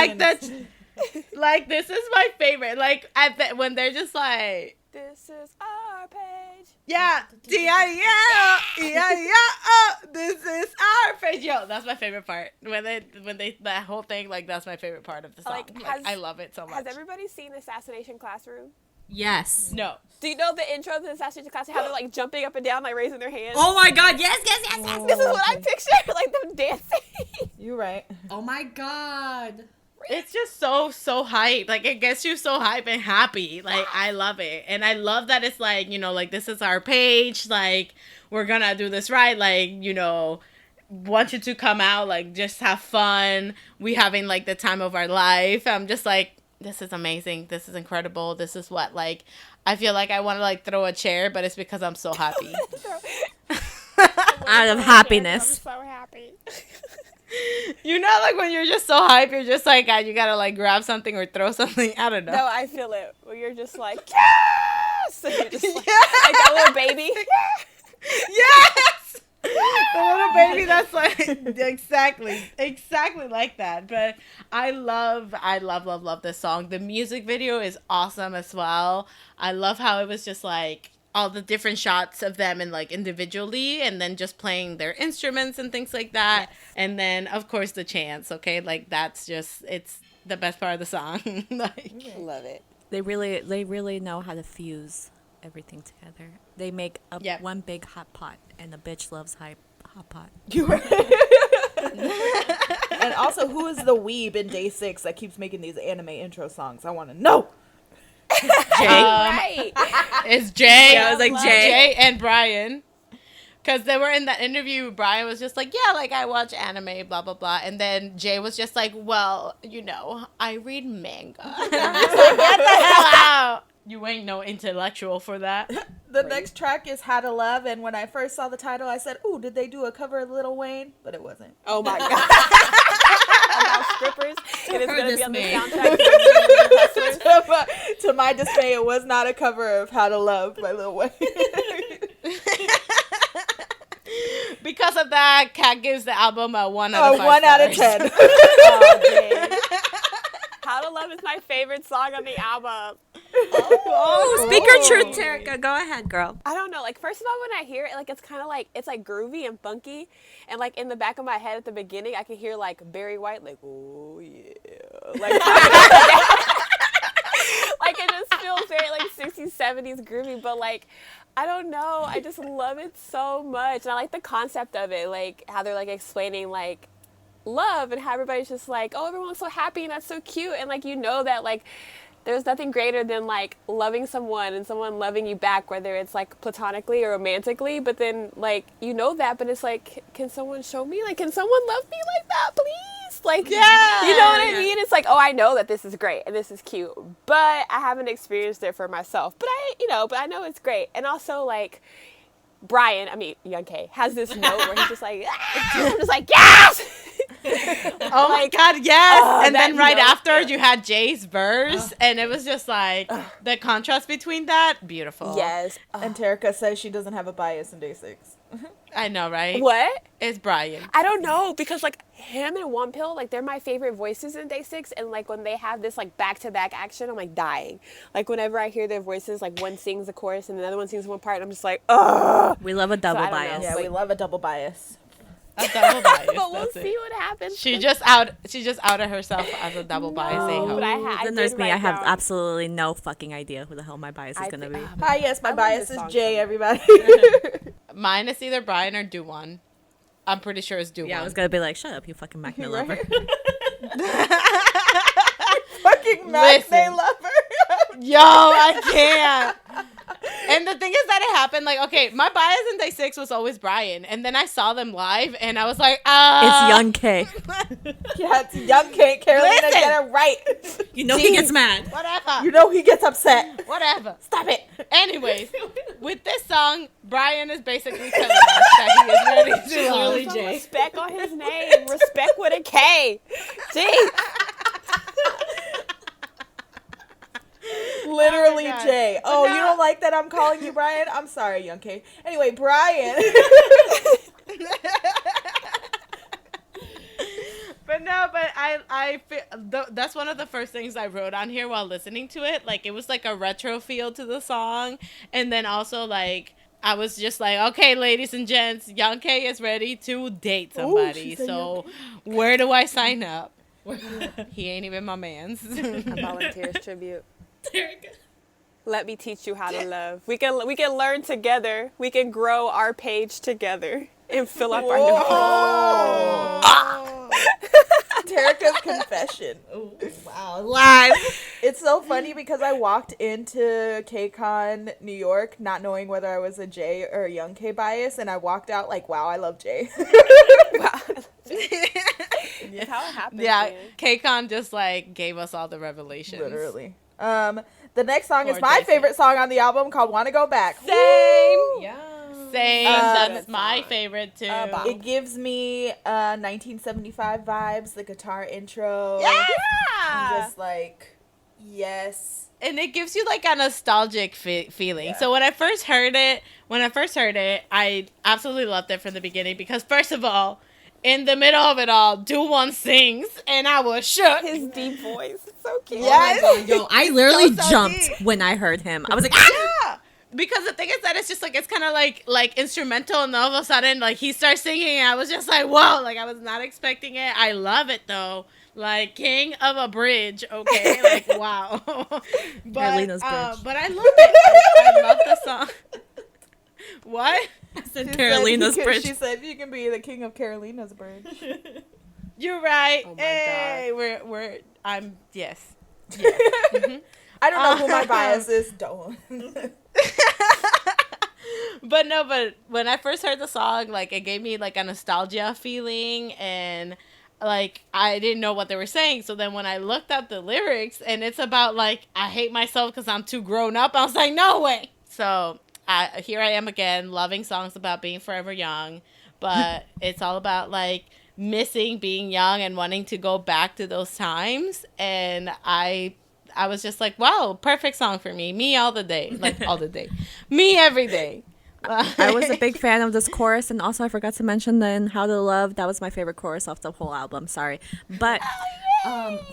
[SPEAKER 1] Like this is my favorite. Like when they're just like,
[SPEAKER 4] this is our page.
[SPEAKER 1] Yeah, this is our page. Yo, that's my favorite part. When they that whole thing, like that's my favorite part of the song. Like, I love it so much.
[SPEAKER 4] Has everybody seen Assassination Classroom?
[SPEAKER 3] Yes.
[SPEAKER 1] No.
[SPEAKER 4] Do you know the intro to the Assassination Classroom? How they're like jumping up and down, like raising their hands?
[SPEAKER 3] Oh my god, yes.
[SPEAKER 4] This is what I picture, like them dancing.
[SPEAKER 2] You're right.
[SPEAKER 3] Oh my god.
[SPEAKER 1] It's just so hype. Like, it gets you so hype and happy. Like, I love it. And I love that it's like, you know, like, this is our page. Like, we're gonna do this right. Like, you know, want you to come out. Like, just have fun. We having, like, the time of our life. I'm just like, this is amazing. This is incredible. This is what, like, I feel like I want to, like, throw a chair, but it's because I'm so happy.
[SPEAKER 3] Out of happiness.
[SPEAKER 4] I'm so happy.
[SPEAKER 1] You know, like, when you're just so hype, you're just like, God, you gotta, like, grab something or throw something. I don't know.
[SPEAKER 4] No, I feel it. Where you're just like, yes! And you're just like that little baby.
[SPEAKER 1] Yes! The little baby that's like, exactly like that. But I love this song. The music video is awesome as well. I love how it was just like, all the different shots of them and like individually and then just playing their instruments and things like that. Yes. And then of course the chants, okay? Like that's just, it's the best part of the song. Like,
[SPEAKER 4] love it.
[SPEAKER 3] They really know how to fuse everything together. They make one big hot pot and the bitch loves hot pot.
[SPEAKER 2] And also, who is the weeb in Day6 that keeps making these anime intro songs? I want to know.
[SPEAKER 1] Jay.
[SPEAKER 4] Right.
[SPEAKER 1] It's Jay.
[SPEAKER 3] Yeah, I was like Jay
[SPEAKER 1] and Brian. Because they were in that interview, Brian was just like, yeah, like I watch anime, blah, blah, blah. And then Jay was just like, well, you know, I read manga. And I'm just like, get the hell out. You ain't no intellectual for that.
[SPEAKER 2] The next track is How to Love. And when I first saw the title, I said, ooh, did they do a cover of Lil Wayne? But it wasn't.
[SPEAKER 4] Oh my God. About strippers. And it's going to be on the soundtrack.
[SPEAKER 2] To my dismay, it was not a cover of How to Love by Lil Wayne.
[SPEAKER 1] Because of that, Kat gives the album a 1 out of 5
[SPEAKER 2] 1 out of
[SPEAKER 1] stars.
[SPEAKER 2] 10.
[SPEAKER 4] Oh, dang. How to Love is my favorite song on the album.
[SPEAKER 3] Speak your truth, Terica. Go ahead, girl.
[SPEAKER 4] I don't know. Like, first of all, when I hear it, like, it's kind of like, it's like groovy and funky. And like in the back of my head at the beginning, I can hear like Barry White, like, oh yeah. Like, like it just feels very like 60s, 70s groovy. But like, I don't know. I just love it so much. And I like the concept of it. Like how they're like explaining like love and how everybody's just like, oh, everyone's so happy and that's so cute. And like, you know that like, there's nothing greater than like loving someone and someone loving you back, whether it's like platonically or romantically. But then like, you know that, but it's like, can someone show me? Like, can someone love me like that, please? Like, yeah, you know what I mean? It's like, oh, I know that this is great and this is cute, but I haven't experienced it for myself. But I know it's great. And also like Young K has this note where he's just like, I'm just like, yes!
[SPEAKER 1] Oh my God, yes! And then right after you had Jay's verse, and it was just like the contrast between that, beautiful.
[SPEAKER 4] Yes.
[SPEAKER 2] And Terica says she doesn't have a bias in Day6.
[SPEAKER 1] I know, right?
[SPEAKER 4] What?
[SPEAKER 1] It's Brian.
[SPEAKER 4] I don't know, because like him and One Pill, like they're my favorite voices in Day6, and like when they have this like back-to-back action, I'm like dying. Like whenever I hear their voices, like one sings the chorus and the other one sings one part, I'm just like, ugh.
[SPEAKER 3] We love a double bias.
[SPEAKER 2] Yeah, we love a double bias.
[SPEAKER 1] A double bias.
[SPEAKER 4] But we'll see what happens.
[SPEAKER 1] She just outed herself as a double bias.
[SPEAKER 4] But I
[SPEAKER 3] Goodness me, I have
[SPEAKER 4] down.
[SPEAKER 3] absolutely no fucking idea who the hell my bias is gonna be.
[SPEAKER 2] Hi, yes, my bias is Jay, everybody.
[SPEAKER 1] Mine is either Brian or Do-One. I'm pretty sure it's Do-One.
[SPEAKER 3] Yeah, I was gonna be like, shut up, you fucking Mac lover.
[SPEAKER 2] Fucking Mac lover.
[SPEAKER 1] Yo, I can't. And the thing is that it happened, like, okay, my bias in Day6 was always Brian. And then I saw them live, and I was like,
[SPEAKER 3] It's Young K.
[SPEAKER 2] Yeah, it's Young K. Carolina, get it right.
[SPEAKER 3] You know he gets mad.
[SPEAKER 1] Whatever.
[SPEAKER 2] You know he gets upset.
[SPEAKER 1] Whatever.
[SPEAKER 2] Stop it.
[SPEAKER 1] Anyways, with this song, Brian is basically telling us that he is ready to
[SPEAKER 3] Literally
[SPEAKER 1] love.
[SPEAKER 3] Jay.
[SPEAKER 4] Respect on his name. Respect with a K. Gee.
[SPEAKER 2] Literally
[SPEAKER 1] God.
[SPEAKER 2] Jay. Oh, you don't like that I'm calling you Brian? I'm sorry, Young K. Anyway, Brian.
[SPEAKER 1] But no, but I feel, that's one of the first things I wrote on here while listening to it. Like, it was like a retro feel to the song. And then also, like, I was just like, okay, ladies and gents, Young K is ready to date somebody. So where do I sign up? He ain't even my man's.
[SPEAKER 4] A volunteer's tribute. Let me teach you how to love. We can learn together. We can grow our page together and fill up our new
[SPEAKER 2] Terica's confession.
[SPEAKER 3] Ooh, wow, live.
[SPEAKER 2] It's so funny because I walked into KCON New York not knowing whether I was a J or a Young K bias, and I walked out like, wow, I love J.
[SPEAKER 4] Wow. That's how it happens.
[SPEAKER 1] Yeah,
[SPEAKER 4] Man.
[SPEAKER 1] KCON just like gave us all the revelations.
[SPEAKER 2] Literally. The next song is
[SPEAKER 1] Poor
[SPEAKER 2] my
[SPEAKER 1] Jason.
[SPEAKER 2] favorite song on the album called Wanna Go Back.
[SPEAKER 1] Same.
[SPEAKER 3] Yeah.
[SPEAKER 1] Same. That's my favorite too.
[SPEAKER 2] It gives me 1975 vibes, the guitar intro.
[SPEAKER 1] Yeah.
[SPEAKER 2] I'm just like, yes.
[SPEAKER 1] And it gives you like a nostalgic feeling.
[SPEAKER 2] Yeah.
[SPEAKER 1] So when I first heard it, I absolutely loved it from the beginning because first of all, in the middle of it all, Do-Won sings, and I was shook.
[SPEAKER 4] His deep voice. It's so cute.
[SPEAKER 2] Yes.
[SPEAKER 3] Yo, I literally
[SPEAKER 2] So
[SPEAKER 3] jumped
[SPEAKER 2] deep.
[SPEAKER 3] when I heard him. I was like, ah!
[SPEAKER 1] Yeah. Because the thing is that it's just like, it's kind of like instrumental, and all of a sudden, like, he starts singing, and I was just like, whoa, like, I was not expecting it. I love it, though. Like, king of a bridge, okay? Like, wow.
[SPEAKER 3] Carolina's bridge.
[SPEAKER 1] But I love it. I love the song. What?
[SPEAKER 3] I said
[SPEAKER 2] She
[SPEAKER 3] Carolina's
[SPEAKER 2] said
[SPEAKER 3] bridge.
[SPEAKER 2] She said you can be the king of Carolina's bridge.
[SPEAKER 1] You're right.
[SPEAKER 4] Oh my
[SPEAKER 1] Hey, yes. Yeah.
[SPEAKER 2] I don't know who my bias is. Don't.
[SPEAKER 1] But when I first heard the song, like, it gave me like a nostalgia feeling, and like I didn't know what they were saying. So then when I looked up the lyrics, and it's about like, I hate myself because I'm too grown up, I was like, no way. So here I am again, loving songs about being forever young, but it's all about like missing being young and wanting to go back to those times. And I was just like, wow, perfect song for me. Me all the day. Like, all the day. Me every day.
[SPEAKER 3] I was a big fan of this chorus, and also I forgot to mention then How to Love. That was my favorite chorus off the whole album. Sorry. But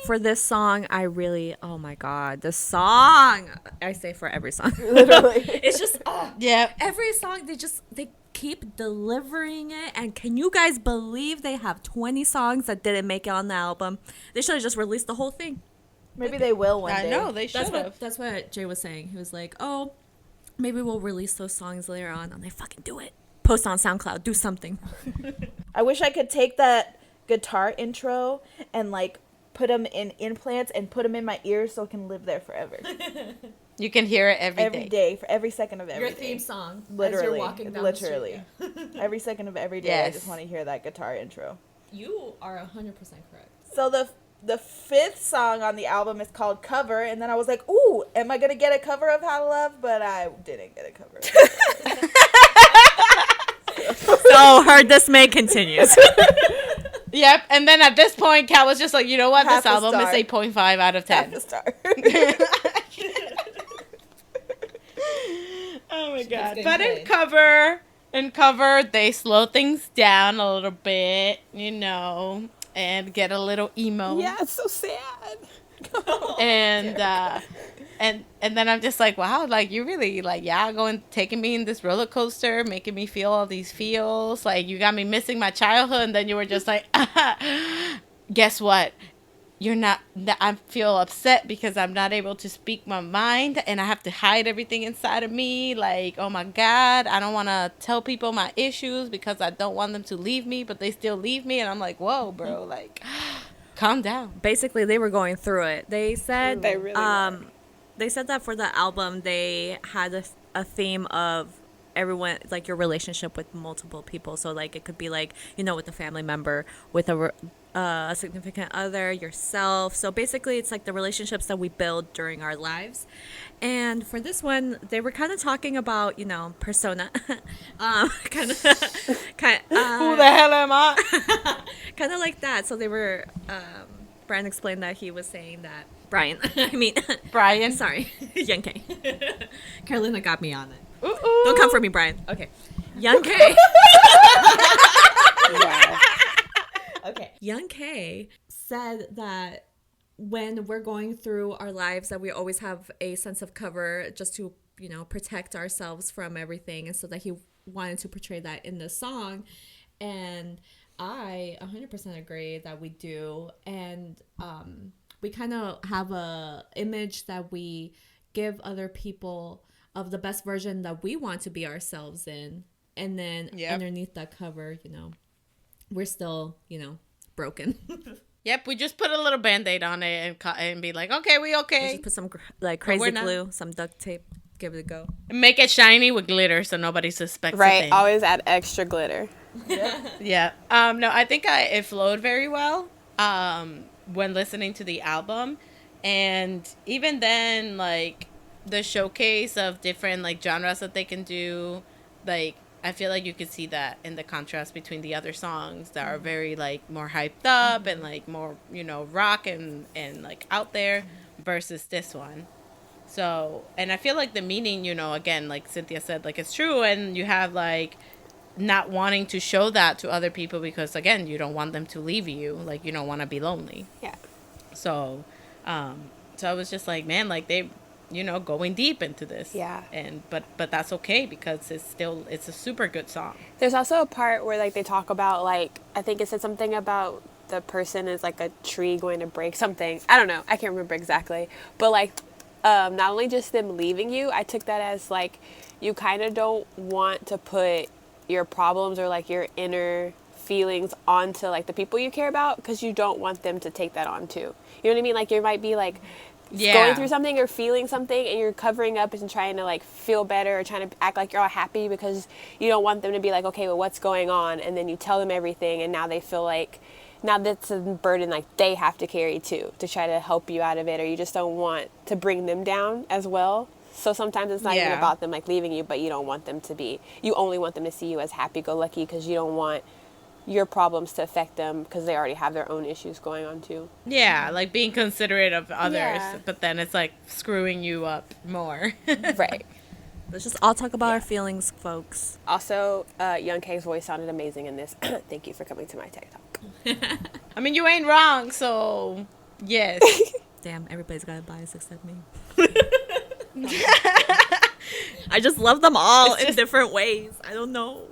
[SPEAKER 3] for this song, I really, oh my God, the song. I say for every song.
[SPEAKER 2] Literally.
[SPEAKER 3] It's just,
[SPEAKER 1] Yeah.
[SPEAKER 3] every song, they keep delivering it. And can you guys believe they have 20 songs that didn't make it on the album? They should have just released the whole thing.
[SPEAKER 2] Maybe they will one day.
[SPEAKER 1] I know, they should have.
[SPEAKER 3] That's what Jay was saying. He was like, oh, maybe we'll release those songs later on. And they fucking do it. Post on SoundCloud. Do something.
[SPEAKER 2] I wish I could take that guitar intro and like put them in implants and put them in my ears so it can live there forever.
[SPEAKER 1] You can hear it every
[SPEAKER 2] Every
[SPEAKER 1] day.
[SPEAKER 2] day, for every second of every day.
[SPEAKER 3] song.
[SPEAKER 2] Literally. Literally. Every second of every day, I
[SPEAKER 1] Yes.
[SPEAKER 2] just want to hear that guitar intro.
[SPEAKER 3] You are 100% correct.
[SPEAKER 2] So the fifth song on the album is called Cover, and then I was like, ooh, am I going to get a cover of How to Love? But I didn't get a cover.
[SPEAKER 3] So her dismay continues.
[SPEAKER 1] Yep. And then at this point, Kat was just like, you know what?
[SPEAKER 2] Half
[SPEAKER 1] This
[SPEAKER 2] a
[SPEAKER 1] album is
[SPEAKER 2] star.
[SPEAKER 1] 8.5 out of
[SPEAKER 2] Half
[SPEAKER 1] 10.
[SPEAKER 2] a star.
[SPEAKER 1] Oh my God.
[SPEAKER 3] getting
[SPEAKER 1] But
[SPEAKER 3] paid.
[SPEAKER 1] in cover, they slow things down a little bit, you know, and get a little emo.
[SPEAKER 4] Yeah, it's so sad.
[SPEAKER 1] And then I'm just like, wow, like, you really, like, yeah, taking me in this roller coaster, making me feel all these feels. Like, you got me missing my childhood, and then you were just like, guess what? I feel upset because I'm not able to speak my mind, and I have to hide everything inside of me. Like, oh my God, I don't want to tell people my issues because I don't want them to leave me, but they still leave me. And I'm like, whoa, bro, like, calm down.
[SPEAKER 3] Basically, they were going through it. They said
[SPEAKER 4] They really were.
[SPEAKER 3] they said that for the album, they had a theme of everyone, like your relationship with multiple people. So like it could be like, you know, with a family member, with a significant other, yourself. So basically it's like the relationships that we build during our lives. And for this one, they were kind of talking about, you know, persona. Kind of
[SPEAKER 1] Who the hell am I?
[SPEAKER 3] kind of like that. So they were Brian explained that he was saying that Brian I mean
[SPEAKER 1] Brian.
[SPEAKER 3] sorry Young K. Carolina got me on it.
[SPEAKER 1] Ooh.
[SPEAKER 3] Don't come for me, Brian. Okay. Young K.
[SPEAKER 4] Wow.
[SPEAKER 3] Okay. Young K said that when we're going through our lives that we always have a sense of cover just to, you know, protect ourselves from everything, and so that he wanted to portray that in the song. And I 100% agree that we do. And we kind of have a image that we give other people of the best version that we want to be ourselves in. And then
[SPEAKER 1] Yep.
[SPEAKER 3] underneath that cover, you know, we're still, you know, broken.
[SPEAKER 1] Yep, we just put a little Band-Aid on it and cut it and be like, okay, we okay.
[SPEAKER 3] Just put some like crazy glue, some duct tape, give it a go.
[SPEAKER 1] Make it shiny with glitter so nobody suspects.
[SPEAKER 4] Right, always add extra glitter.
[SPEAKER 1] Yeah. No, I think it flowed very well when listening to the album. And even then, like, the showcase of different, like, genres that they can do, like, I feel like you could see that in the contrast between the other songs that are very, like, more hyped up and, like, more, you know, rock and like, out there versus this one. So, and I feel like the meaning, you know, again, like Cynthia said, like, it's true. And you have, like, not wanting to show that to other people because, again, you don't want them to leave you. Like, you don't want to be lonely.
[SPEAKER 4] Yeah.
[SPEAKER 1] So I was just like, man, like, they, you know, going deep into this.
[SPEAKER 4] Yeah.
[SPEAKER 1] And but that's okay because it's a super good song.
[SPEAKER 4] There's also a part where, like, they talk about, like, I think it said something about the person is like a tree going to break something. I don't know. I can't remember exactly. But, like, not only just them leaving you, I took that as, like, you kind of don't want to put your problems or, like, your inner feelings onto, like, the people you care about because you don't want them to take that on too. You know what I mean? Like, you might be, like, going through something or feeling something and you're covering up and trying to, like, feel better or trying to act like you're all happy because you don't want them to be like, okay, well, what's going on? And then you tell them everything and now they feel like now that's a burden, like, they have to carry too to try to help you out of it, or you just don't want to bring them down as well. So sometimes it's not even about them, like, leaving you, but you don't want them to be, you only want them to see you as happy-go-lucky because you don't want your problems to affect them because they already have their own issues going on too.
[SPEAKER 1] Yeah, like being considerate of others, but then it's like screwing you up more.
[SPEAKER 4] Right.
[SPEAKER 3] Let's just all talk about our feelings, folks.
[SPEAKER 4] Also, Young K's voice sounded amazing in this. Thank you for coming to my TikTok.
[SPEAKER 1] I mean, you ain't wrong, so yes.
[SPEAKER 3] Damn, everybody's got a bias except me. I just love them all in different ways. I don't know.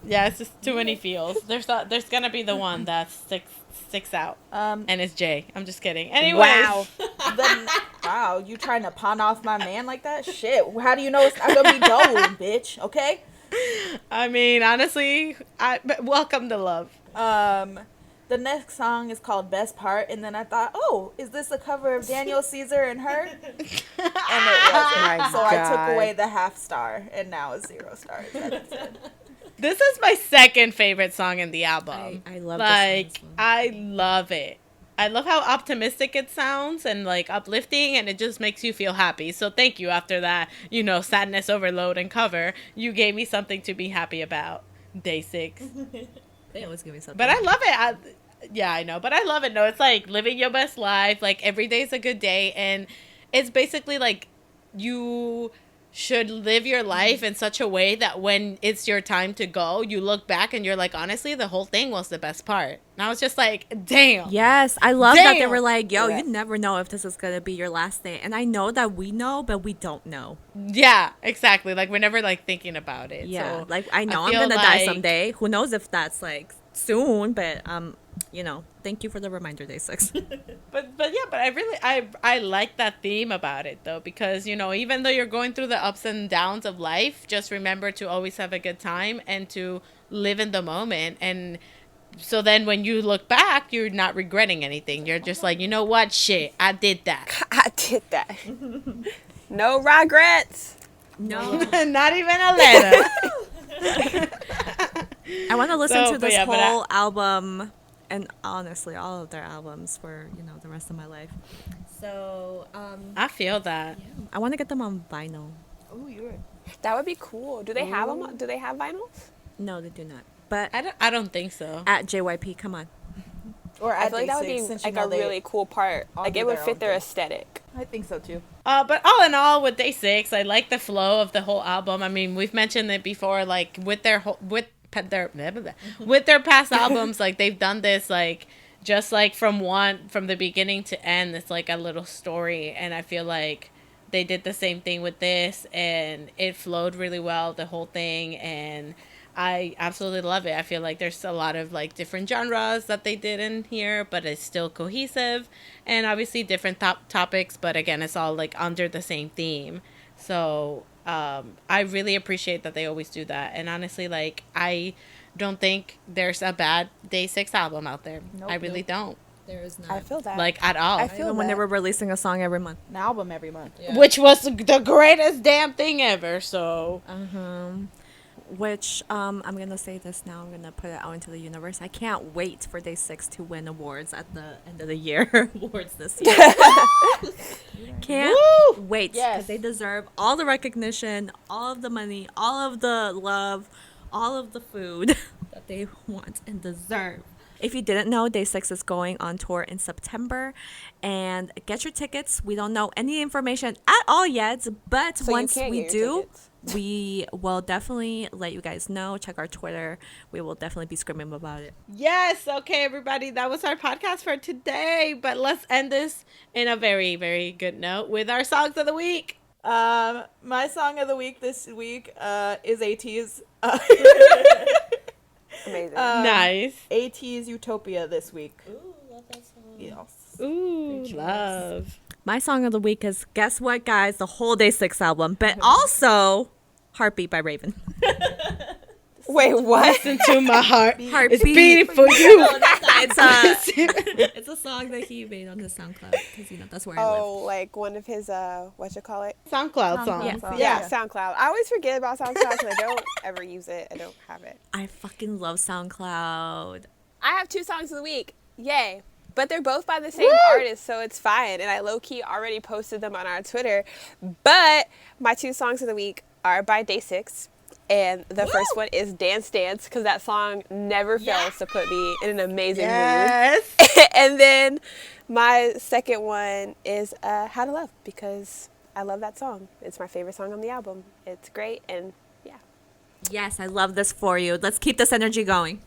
[SPEAKER 1] Yeah, it's just too many feels. There's gonna be the one that sticks out. And it's Jay. I'm just kidding. Anyways.
[SPEAKER 2] Wow. Wow, you trying to pawn off my man like that? Shit. How do you know it's not gonna be Dolan, bitch? Okay.
[SPEAKER 1] I mean, honestly, welcome to love.
[SPEAKER 2] The next song is called Best Part, and then I thought, oh, is this a cover of Daniel Caesar and Her? And it wasn't. So I took away the half star, and now it's 0 stars.
[SPEAKER 1] This is my second favorite song in the album.
[SPEAKER 3] I love
[SPEAKER 1] like,
[SPEAKER 3] this one.
[SPEAKER 1] I love it. I love how optimistic it sounds and, like, uplifting, and it just makes you feel happy. So thank you. After that, you know, sadness overload and cover, you gave me something to be happy about. DAY6.
[SPEAKER 3] They always give me something.
[SPEAKER 1] But I love it. Yeah, I know. But I love it. No, it's like living your best life. Like, every day's a good day. And it's basically like you should live your life in such a way that when it's your time to go, you look back and you're like, honestly, the whole thing was the best part. And I was just like, damn.
[SPEAKER 3] Yes, I love that they were like, yo, you never know if this is going to be your last day. And I know that we know, but we don't know.
[SPEAKER 1] Yeah, exactly. Like, we're never, like, thinking about it.
[SPEAKER 3] Yeah,
[SPEAKER 1] so
[SPEAKER 3] like, I know I'm going to die someday. Who knows if that's, like, soon, but, you know, thank you for the reminder, DAY6.
[SPEAKER 1] But I like that theme about it, though, because, you know, even though you're going through the ups and downs of life, just remember to always have a good time and to live in the moment. And so then when you look back, you're not regretting anything. You're just like, you know what? Shit, I did that.
[SPEAKER 4] I did that. No regrets.
[SPEAKER 3] No.
[SPEAKER 1] Not even a letter.
[SPEAKER 3] I want to listen to this whole album, and honestly, all of their albums for, you know, the rest of my life. So,
[SPEAKER 1] I feel that.
[SPEAKER 3] Yeah, I want to get them on vinyl.
[SPEAKER 2] Oh, you're.
[SPEAKER 4] That would be cool. Do they have them? Do they have vinyls?
[SPEAKER 3] No, they do not. But
[SPEAKER 1] I don't think so.
[SPEAKER 3] at JYP, come on.
[SPEAKER 2] Or
[SPEAKER 4] I feel like that would be like a really cool part. Like, it would fit their aesthetic.
[SPEAKER 2] I think so too.
[SPEAKER 1] But all in all, with DAY6, I like the flow of the whole album. I mean, we've mentioned it before, like, with their past albums, like, they've done this, like, just like from the beginning to end, it's like a little story, and I feel like they did the same thing with this, and it flowed really well, the whole thing, and I absolutely love it. I feel like there's a lot of, like, different genres that they did in here, but it's still cohesive, and obviously different topics, but again, it's all, like, under the same theme. So I really appreciate that they always do that, and honestly, like, I don't think there's a bad DAY6 album out there. I really don't.
[SPEAKER 3] There is not.
[SPEAKER 4] I feel that.
[SPEAKER 1] like at all.
[SPEAKER 4] I feel
[SPEAKER 3] Even when they
[SPEAKER 4] that.
[SPEAKER 3] were releasing a song every month.
[SPEAKER 2] An album every month.
[SPEAKER 3] Yeah.
[SPEAKER 1] Which was the greatest damn thing ever. So
[SPEAKER 3] Which I'm gonna say this now. I'm gonna put it out into the universe. I can't wait for Day6 to win awards at the end of the year. Awards this year. Can't wait because
[SPEAKER 2] Yes.
[SPEAKER 3] they deserve all the recognition, all of the money, all of the love, all of the food that they want and deserve. If you didn't know, Day6 is going on tour in September, and get your tickets. We don't know any information at all yet, but
[SPEAKER 4] So you
[SPEAKER 3] once
[SPEAKER 4] can't
[SPEAKER 3] we
[SPEAKER 4] get your
[SPEAKER 3] do,
[SPEAKER 4] tickets.
[SPEAKER 3] we will definitely let you guys know. Check our Twitter. We will definitely be screaming about it.
[SPEAKER 1] yes, okay, everybody, that was our podcast for today. But let's end this in a very, very good note with our songs of the week.
[SPEAKER 2] My song of the week this week is AT's.
[SPEAKER 4] Amazing.
[SPEAKER 1] Nice.
[SPEAKER 2] AT's Utopia this week.
[SPEAKER 3] Ooh, love that song.
[SPEAKER 2] Yes.
[SPEAKER 1] Ooh, love.
[SPEAKER 3] My song of the week is, guess what, guys? The whole Day6 album, but also Heartbeat by Raven.
[SPEAKER 4] Wait, what?
[SPEAKER 1] Listen to my heart.
[SPEAKER 3] Heartbeat.
[SPEAKER 1] It's beating for you.
[SPEAKER 3] No, that's not. It's a song that he made on his SoundCloud because that's where I live.
[SPEAKER 4] Oh, like one of his what you call it?
[SPEAKER 1] SoundCloud song.
[SPEAKER 3] Yeah.
[SPEAKER 4] Yeah, SoundCloud. I always forget about SoundCloud because I don't ever use it. I don't have it.
[SPEAKER 3] I fucking love SoundCloud.
[SPEAKER 4] I have 2 songs of the week. Yay. But they're both by the same artist, so it's fine. And I low-key already posted them on our Twitter. But my 2 songs of the week are by Day6. And the first one is Dance Dance, because that song never fails to put me in an amazing mood. And then my second one is How to Love, because I love that song. It's my favorite song on the album. It's great, and yeah.
[SPEAKER 3] Yes, I love this for you. Let's keep this energy going.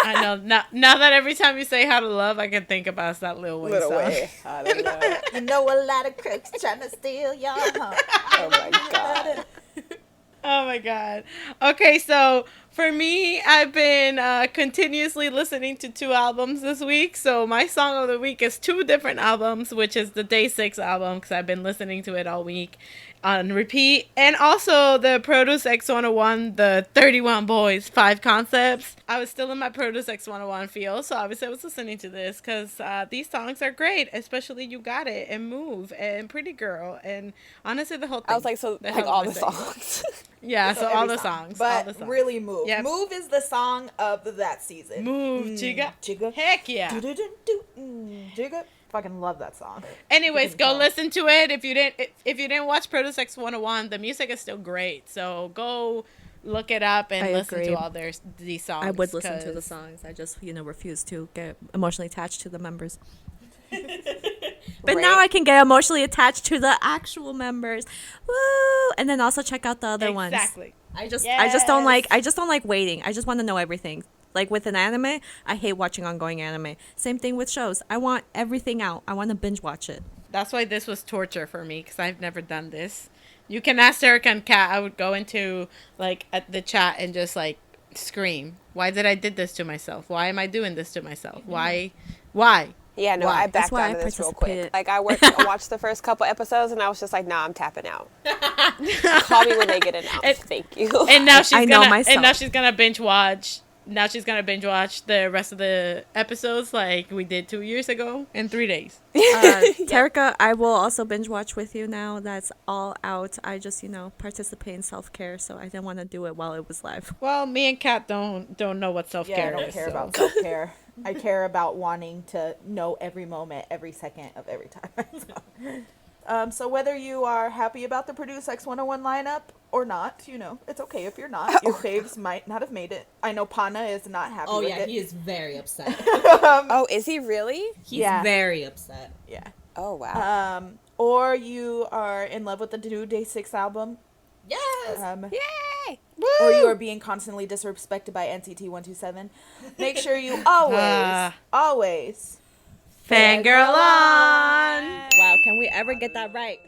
[SPEAKER 1] I know. Now that every time you say How to Love, I can think about that Lil Wayne song.
[SPEAKER 2] I don't know. You know a lot of crooks trying to steal your heart.
[SPEAKER 4] Oh my God.
[SPEAKER 1] Oh my God. Okay, so for me, I've been continuously listening to 2 albums this week. So my song of the week is 2 different albums, which is the Day6 album, because I've been listening to it all week on repeat. And also the Produce X101, the 31 Boys 5 Concepts. I was still in my Produce X101 feel, so obviously I was listening to this because these songs are great, especially You Got It and Move and Pretty Girl. And honestly, the whole thing.
[SPEAKER 4] I was like, so,
[SPEAKER 1] The
[SPEAKER 4] like
[SPEAKER 1] whole
[SPEAKER 4] all the
[SPEAKER 1] thing.
[SPEAKER 4] songs.
[SPEAKER 1] Yeah, so all
[SPEAKER 2] Every
[SPEAKER 1] the songs.
[SPEAKER 2] But
[SPEAKER 1] all the songs.
[SPEAKER 2] really Move.
[SPEAKER 1] Yep.
[SPEAKER 2] Move is the song of that season.
[SPEAKER 1] Move, Chiga.
[SPEAKER 2] Chiga.
[SPEAKER 1] Heck yeah.
[SPEAKER 2] Jigga. Fucking love that song.
[SPEAKER 1] Anyways, go listen to it. If you didn't watch Produce X 101, the music is still great. So go look it up and
[SPEAKER 3] I
[SPEAKER 1] listen
[SPEAKER 3] agree.
[SPEAKER 1] to all these songs.
[SPEAKER 3] I would listen to the
[SPEAKER 1] 'cause-
[SPEAKER 3] songs. I just, refuse to get emotionally attached to the members. But now I can get emotionally attached to the actual members. Woo! And then also check out the other ones.
[SPEAKER 1] Exactly.
[SPEAKER 3] I just don't like waiting. I just want to know everything. Like with an anime, I hate watching ongoing anime. Same thing with shows. I want everything out. I want to binge watch it.
[SPEAKER 1] That's why this was torture for me, because I've never done this. You can ask Eric and Kat. I would go into at the chat and just scream. Why did I did this to myself? Why am I doing this to myself? Why?
[SPEAKER 4] Yeah, no,
[SPEAKER 1] Why?
[SPEAKER 4] I
[SPEAKER 3] That's
[SPEAKER 4] backed
[SPEAKER 3] why
[SPEAKER 4] out of
[SPEAKER 3] I
[SPEAKER 4] this real quick.
[SPEAKER 3] participated.
[SPEAKER 4] Like, I watched the first couple episodes, and I was just like, nah, I'm tapping out. Call me when they get announced. Thank you.
[SPEAKER 1] And now she's
[SPEAKER 3] I know
[SPEAKER 1] gonna
[SPEAKER 3] myself.
[SPEAKER 1] and now she's gonna binge watch. Now she's gonna binge watch the rest of the episodes like we did 2 years ago in 3 days.
[SPEAKER 3] Terika, I will also binge watch with you now. That's all out. I just, participate in self-care, so I didn't want to do it while it was live.
[SPEAKER 1] Well, me and Kat don't know what self
[SPEAKER 2] Yeah,
[SPEAKER 1] care
[SPEAKER 2] I don't
[SPEAKER 1] is.
[SPEAKER 2] care
[SPEAKER 1] so.
[SPEAKER 2] about self-care. I care about wanting to know every moment, every second of every time. So whether you are happy about the Produce X101 lineup or not, it's okay if you're not. Your faves might not have made it. I know Pana is not happy with it.
[SPEAKER 3] is very upset.
[SPEAKER 4] Oh, is he really?
[SPEAKER 3] He's
[SPEAKER 2] Yeah.
[SPEAKER 3] very upset.
[SPEAKER 2] Yeah.
[SPEAKER 4] Oh, wow.
[SPEAKER 2] Or you are in love with the new Day6 album.
[SPEAKER 3] Yes!
[SPEAKER 4] Yay!
[SPEAKER 2] Or you are being constantly disrespected by NCT 127. Make sure you always
[SPEAKER 1] Fangirl on!
[SPEAKER 3] Wow, can we ever get that right?